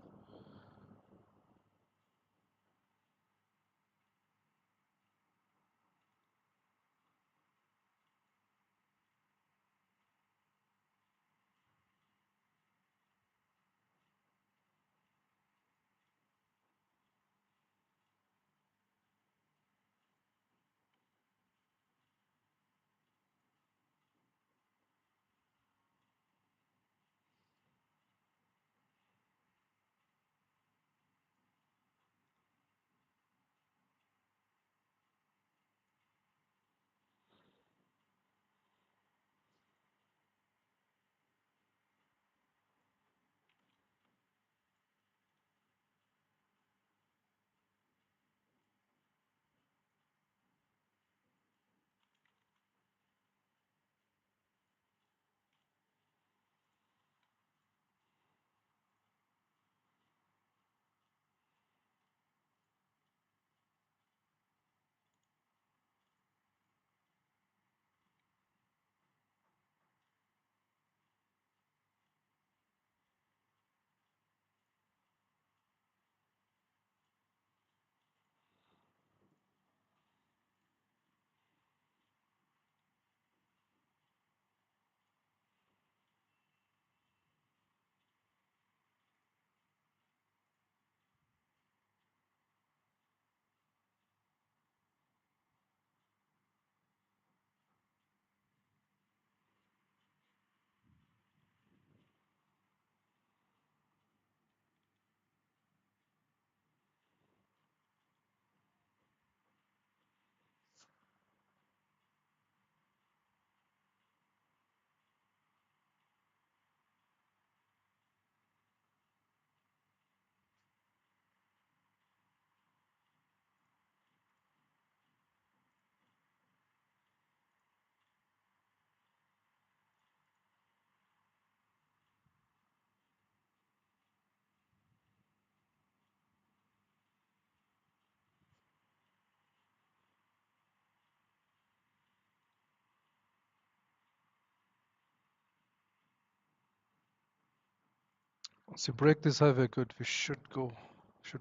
Once you break this high, we're good. We should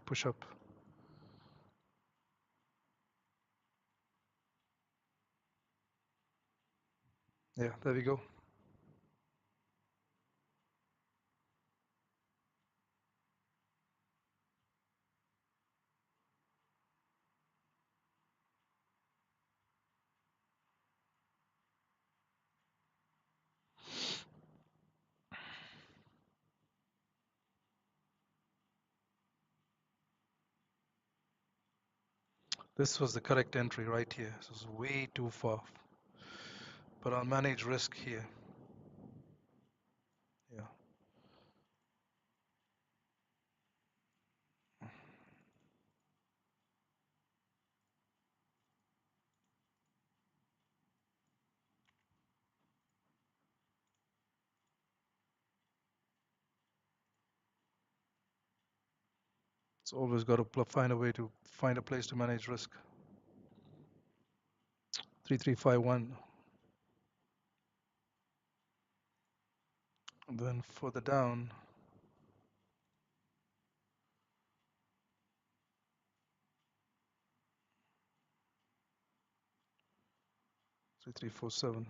push up. Yeah, there we go. This was the correct entry right here. This was way too far. But I'll manage risk here. Yeah. It's always got to find a way to find a place to manage risk. 3351. And then further down, 3347.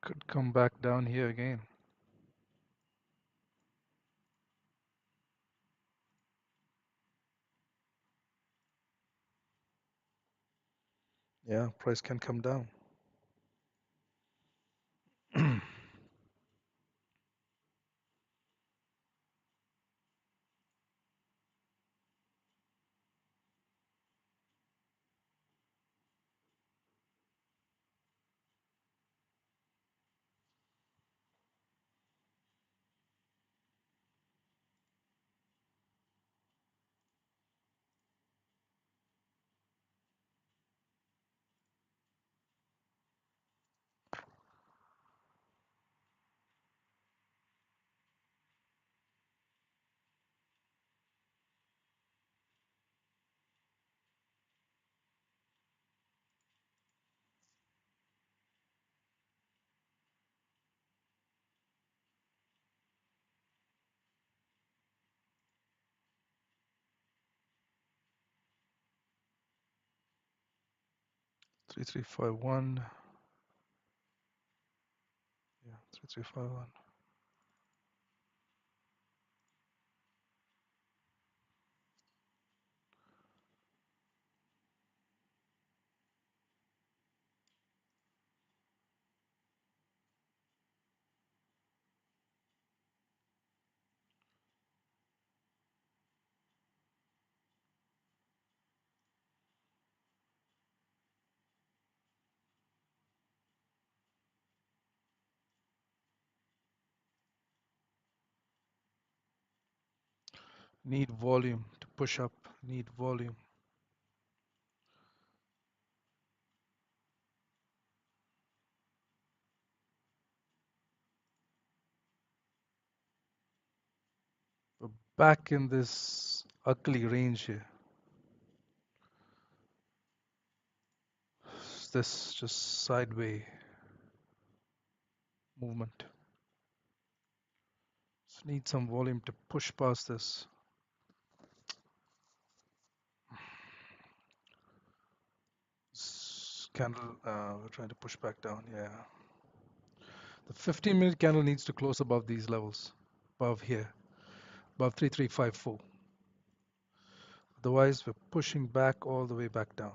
Could come back down here again. Yeah, price can come down. 3351. Yeah, 3351. Need volume to push up. Need volume. We're back in this ugly range here. This just sideways movement. Just need some volume to push past this. Candle, we're trying to push back down. Yeah. The 15-minute candle needs to close above these levels, above here, above 3354. Otherwise, we're pushing back all the way back down.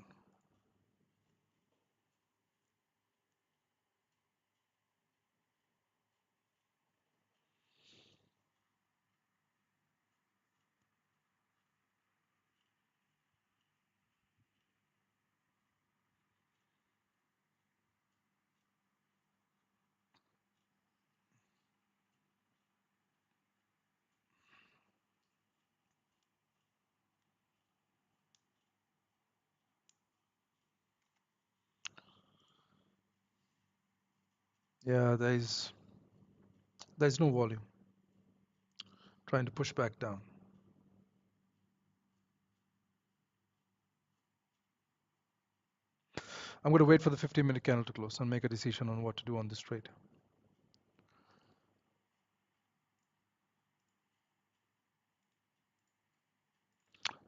Yeah, there's no volume. trying to push back down. I'm going to wait for the 15-minute candle to close and make a decision on what to do on this trade.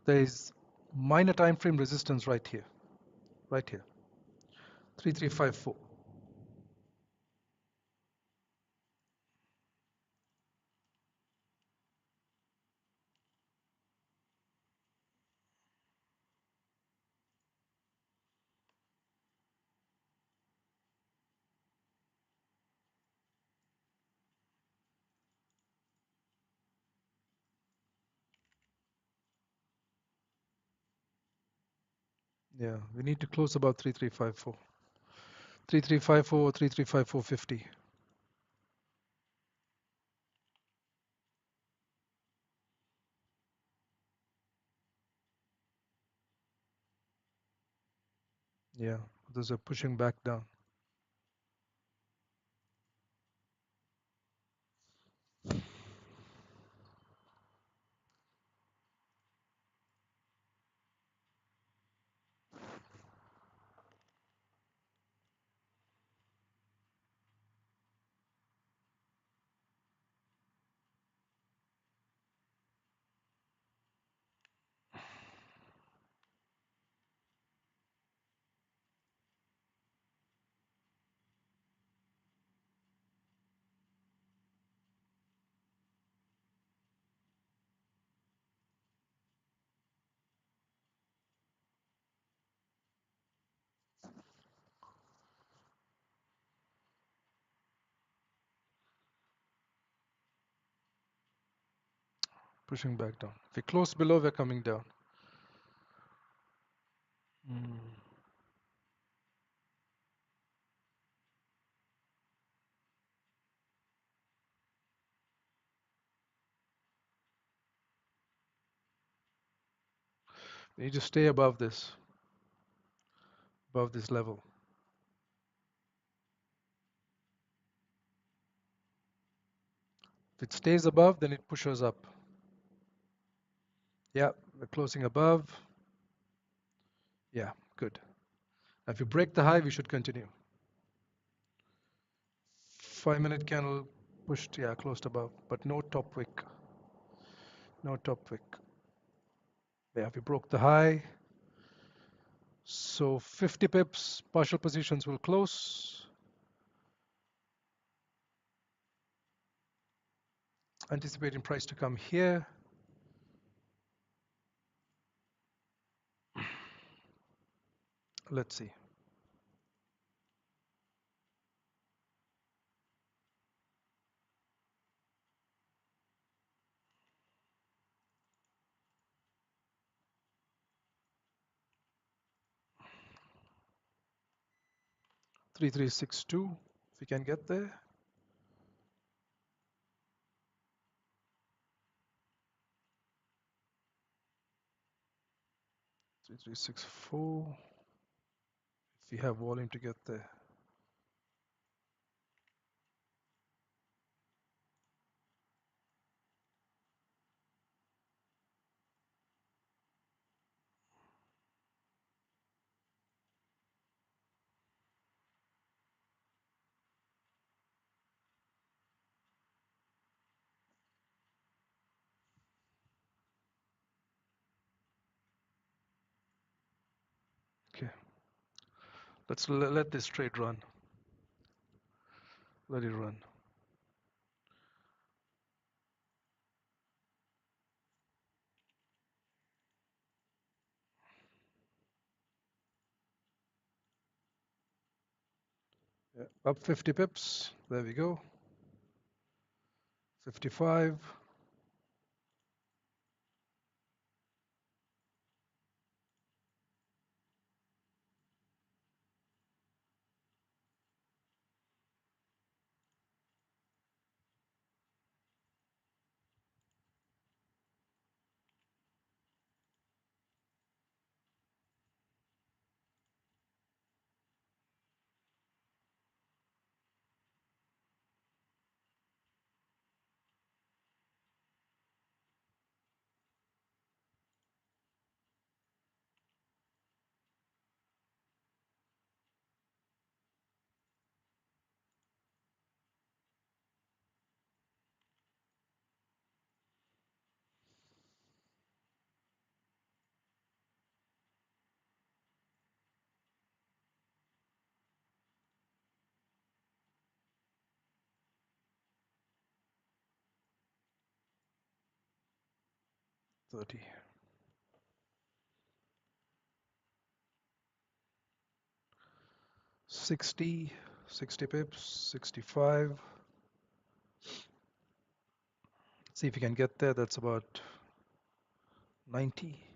There is minor time frame resistance right here, 3354. Yeah, we need to close about 3354. 3354 or 335450. Yeah, those are pushing back down. Pushing back down. If we close below, we're coming down. Mm. We need to stay above this level. If it stays above, then it pushes up. Yeah, we're closing above. Yeah, good. Now if you break the high, we should continue. 5-minute candle pushed, yeah, closed above, but no top wick. No top wick. Yeah, we broke the high. So 50 pips, partial positions will close. Anticipating price to come here. Let's see. Three, 362, if we can get there. 3364, if we have volume to get there. Okay, let's let this trade run. Let it run. Yeah, up 50 pips. There we go. 55. 30. 60, 60 pips, 65. See if you can get there. That's about 90.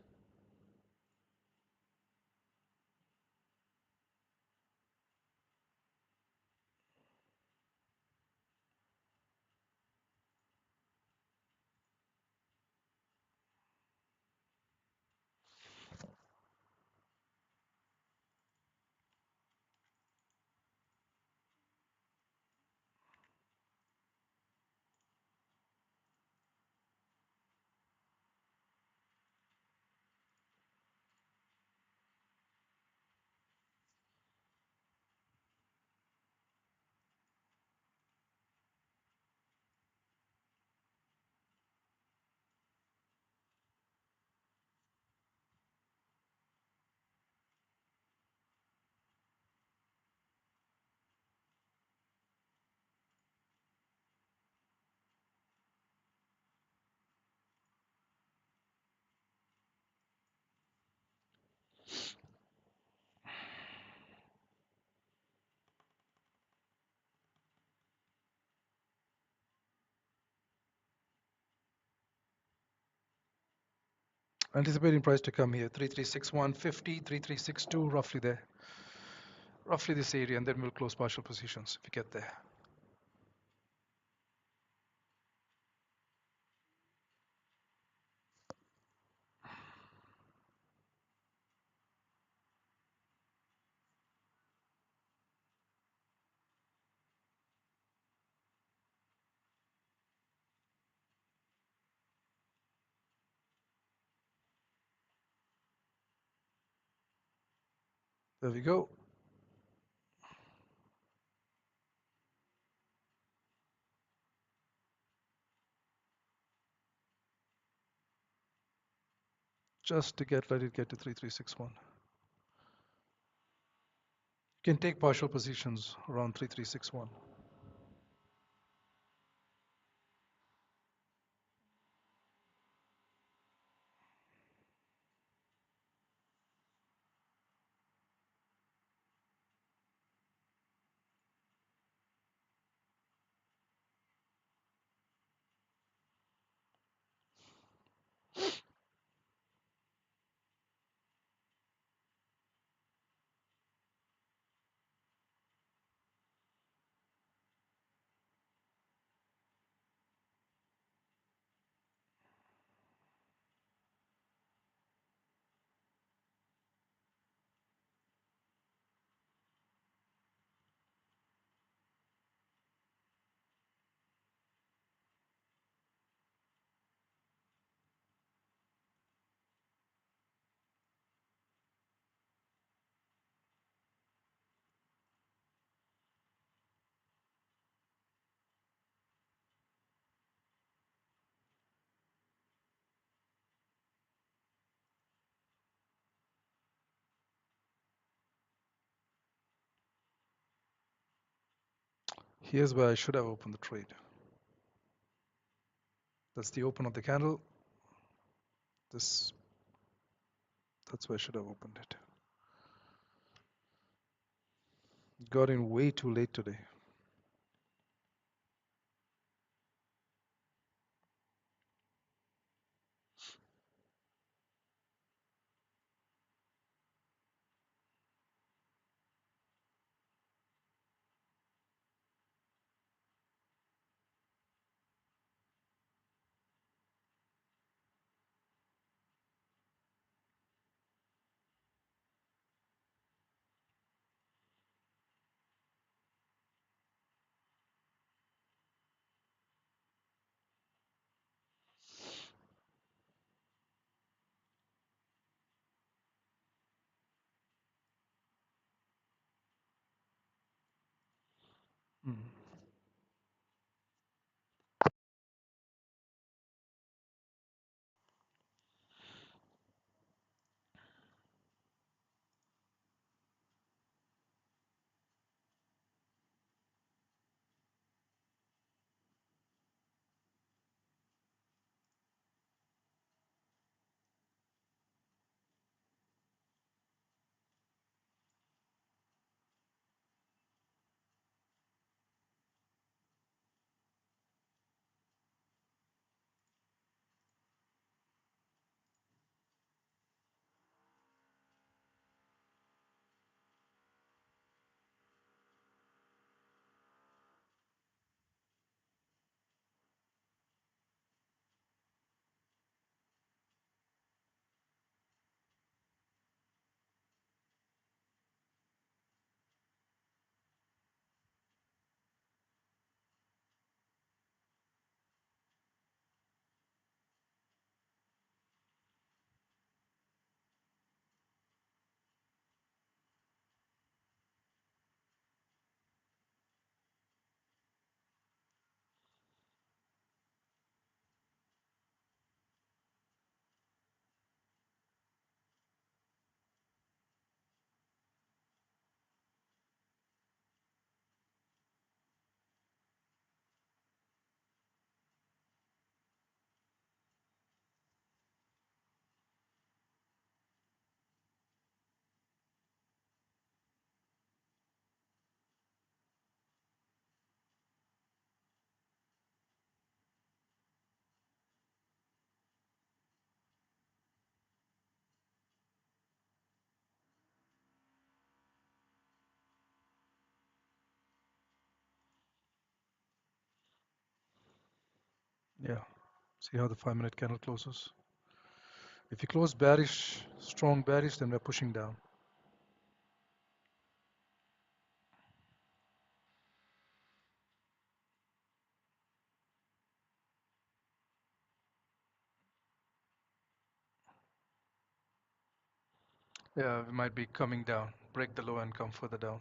Anticipating price to come here. 3361.50, 3362, roughly there. Roughly this area, and then we'll close partial positions if you get there. There we go. Just to let it get to 3361. You can take partial positions around 3361. Here's where I should have opened the trade. That's the open of the candle. That's where I should have opened it. Got in way too late today. Mm. See how the 5-minute candle closes? If you close bearish, strong bearish, then we're pushing down. Yeah, we might be coming down. Break the low and come further down.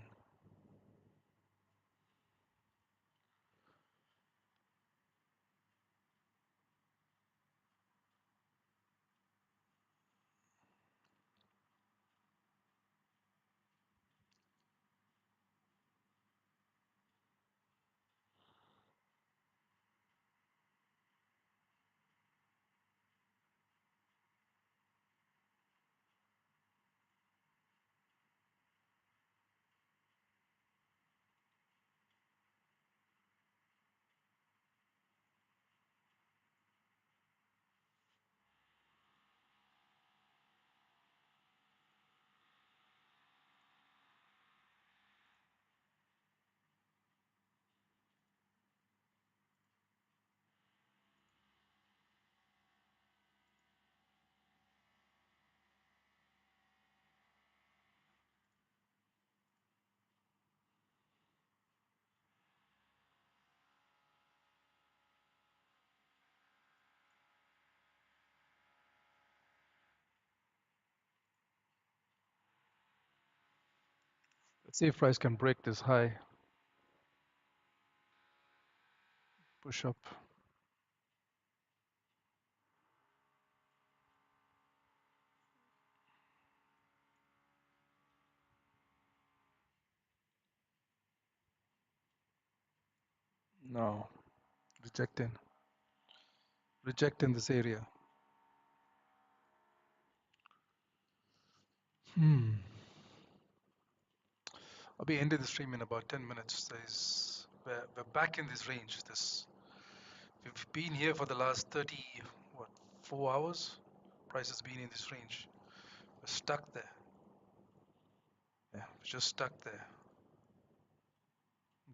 Let's see if price can break this high. Push up. No, rejecting. Rejecting this area. I'll be ending the stream in about 10 minutes. We're back in this range. We've been here for the last 4 hours. Price has been in this range. We're stuck there. Yeah, we're just stuck there.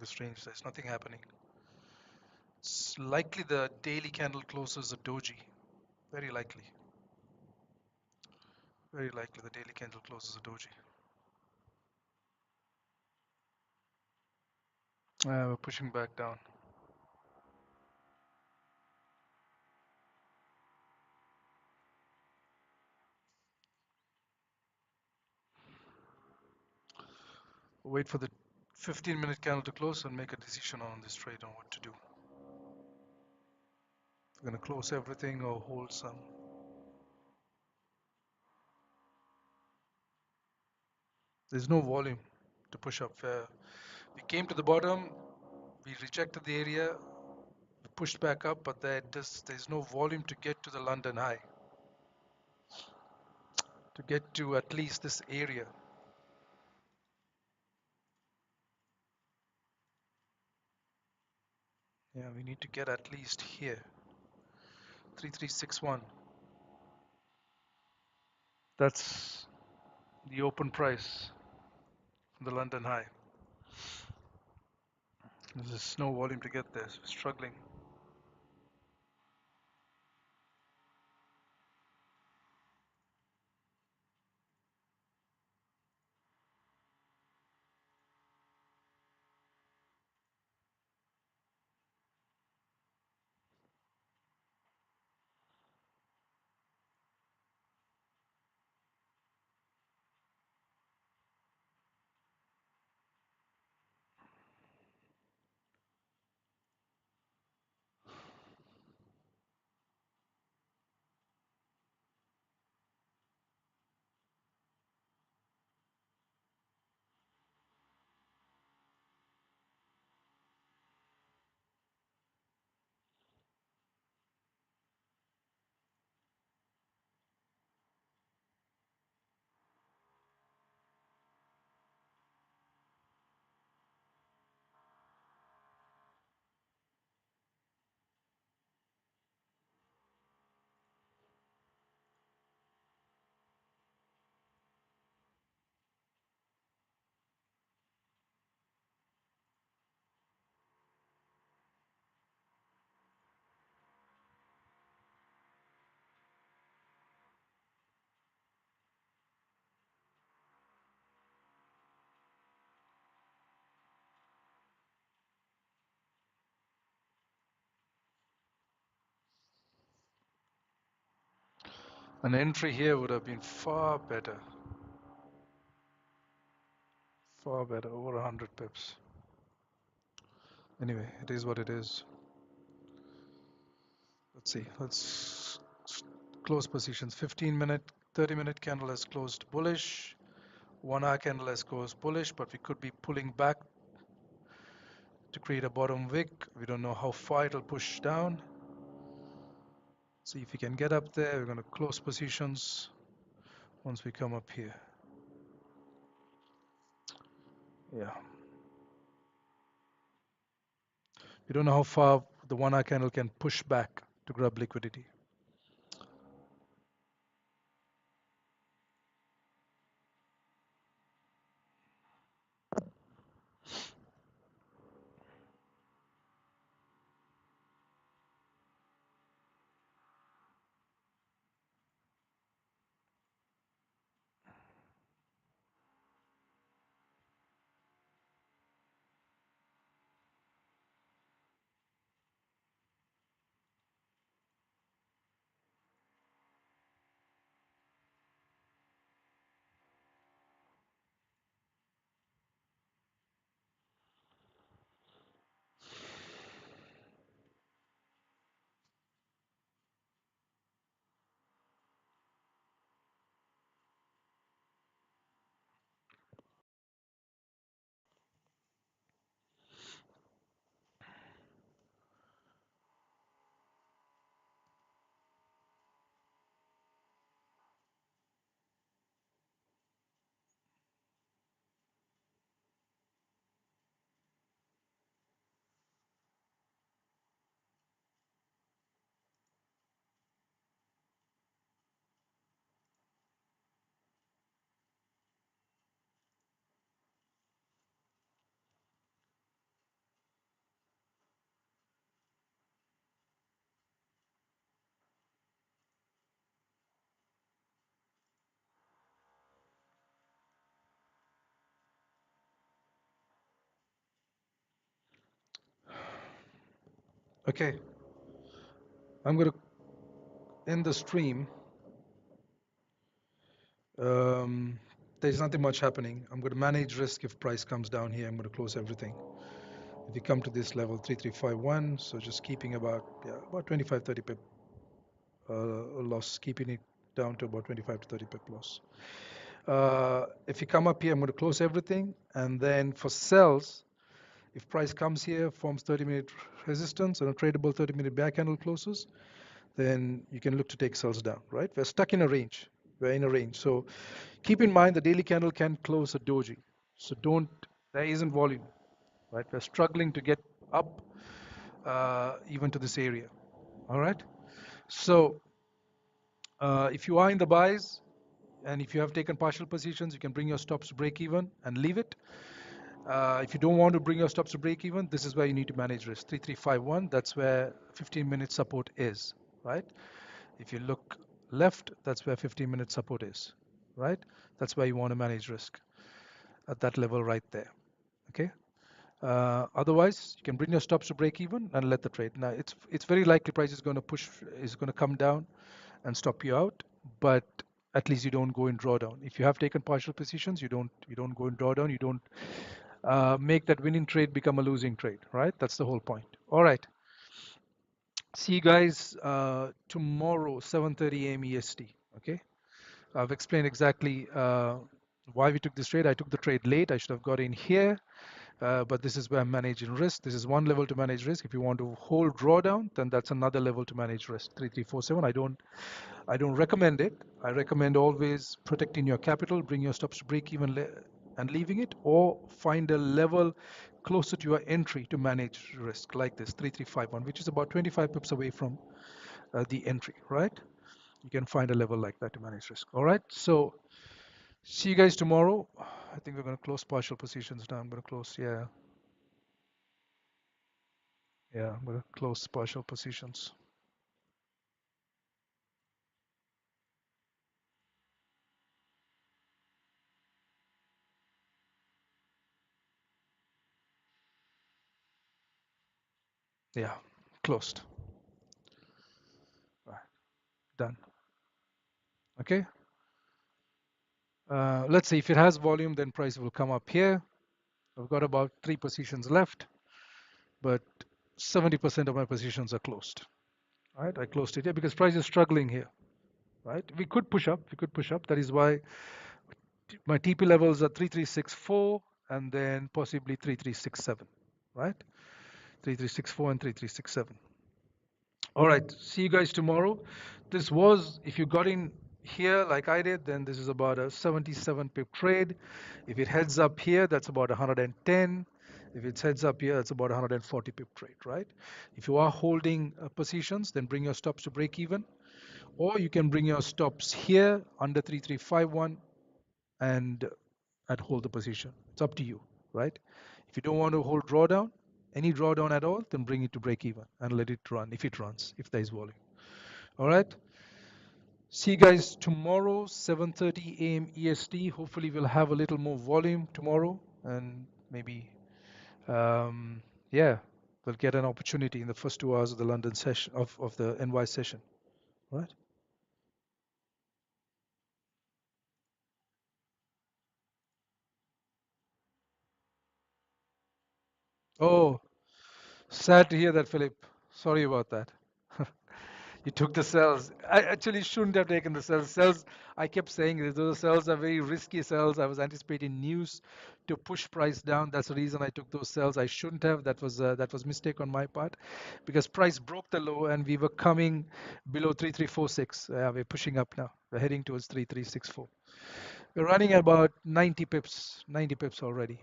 This range, there's nothing happening. It's likely the daily candle closes a doji. Very likely. Very likely the daily candle closes a doji. We're pushing back down. Wait for the 15-minute candle to close and make a decision on this trade on what to do. We're going to close everything or hold some. There's no volume to push up. We came to the bottom, we rejected the area, we pushed back up, but there's no volume to get to the London high, to get to at least this area. Yeah, we need to get at least here, 3361. That's the open price from the London high. There's no volume to get there, so we're struggling. An entry here would have been far better, over 100 pips. Anyway, it is what it is. Let's see. Let's close positions. 15-minute, 30-minute candle has closed bullish. 1 hour candle has closed bullish, but we could be pulling back to create a bottom wick. We don't know how far it'll push down. See if we can get up there. We're going to close positions once we come up here. Yeah. We don't know how far the 1 hour candle can push back to grab liquidity. Okay, I'm going to end the stream. There's nothing much happening. I'm going to manage risk. If price comes down here, I'm going to close everything. If you come to this level 3351, so just keeping about 25 30 pip loss, keeping it down to about 25 to 30 pip loss. If you come up here, I'm going to close everything, and then for sells, if price comes here, forms 30-minute resistance and a tradable 30-minute back candle closes, then you can look to take sells down, right? We're stuck in a range. We're in a range. So keep in mind the daily candle can close a doji. So there isn't volume, right? We're struggling to get up even to this area, all right? So if you are in the buys and if you have taken partial positions, you can bring your stops to break even and leave it. If you don't want to bring your stops to break even, this is where you need to manage risk. 3351, that's where 15-minute support is, right? If you look left, that's where 15-minute support is, right? That's where you want to manage risk at that level right there, okay? Otherwise, you can bring your stops to break even and let the trade. Now, it's very likely price is going to come down and stop you out, but at least you don't go in drawdown. If you have taken partial positions, you don't go in drawdown. You don't make that winning trade become a losing trade, right? That's the whole point. All right. See you guys tomorrow, 7:30 a.m. EST. Okay. I've explained exactly why we took this trade. I took the trade late. I should have got in here. But this is where I'm managing risk. This is one level to manage risk. If you want to hold drawdown, then that's another level to manage risk. 3347. I don't recommend it. I recommend always protecting your capital, bring your stops to break even and leaving it, or find a level closer to your entry to manage risk, like this 3351, which is about 25 pips away from the entry, right? You can find a level like that to manage risk. All right. So see you guys tomorrow. I think we're going to close partial positions now. I'm going to close. Yeah, I'm going to close partial positions. Yeah, closed. All right, done. Okay. Let's say if it has volume, then price will come up here. I've got about 3 positions left, but 70% of my positions are closed. Right? I closed it here because price is struggling here. Right? We could push up. We could push up. That is why my TP levels are 3364 and then possibly 3367. Right? 3364 and 3367. All right, see you guys tomorrow. This was, if you got in here like I did, then this is about a 77 pip trade. If it heads up here, that's about 110. If it heads up here, that's about 140 pip trade, right? If you are holding positions, then bring your stops to break even, or you can bring your stops here under 3351 and hold the position. It's up to you, right? If you don't want to hold drawdown, any drawdown at all, then bring it to break even and let it run if it runs, if there is volume. All right. See you guys tomorrow, 7:30 a.m. EST. Hopefully, we'll have a little more volume tomorrow, and maybe, um, yeah, we'll get an opportunity in the first 2 hours of the London session of the NY session. All right. Oh, sad to hear that, Philip. Sorry about that. You took the cells. I actually shouldn't have taken the cells. Cells, I kept saying this, those cells are very risky cells. I was anticipating news to push price down. That's the reason I took those cells. I shouldn't have. That was mistake on my part, because price broke the low and we were coming below 3346. We're pushing up now. We're heading towards 3364. We're running at about 90 pips already.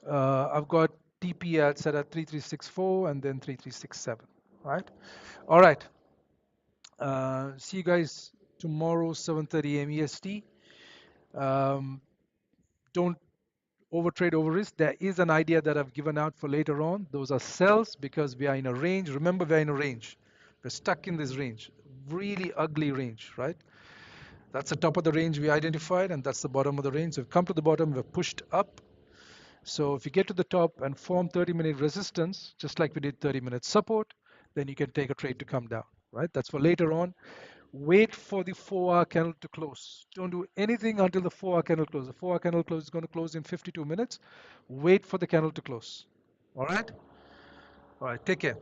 I've got TP at set at 3364 and then 3367. Right. All right. See you guys tomorrow, 7:30 a.m. EST. Um, don't overtrade over risk. There is an idea that I've given out for later on. Those are sells because we are in a range. Remember, we're in a range. We're stuck in this range. Really ugly range, right? That's the top of the range we identified, and that's the bottom of the range. So we've come to the bottom, we've pushed up. So if you get to the top and form 30-minute resistance, just like we did 30-minute support, then you can take a trade to come down, right? That's for later on. Wait for the 4-hour candle to close. Don't do anything until the 4-hour candle closes. The 4-hour candle close is going to close in 52 minutes. Wait for the candle to close. All right? All right, take care.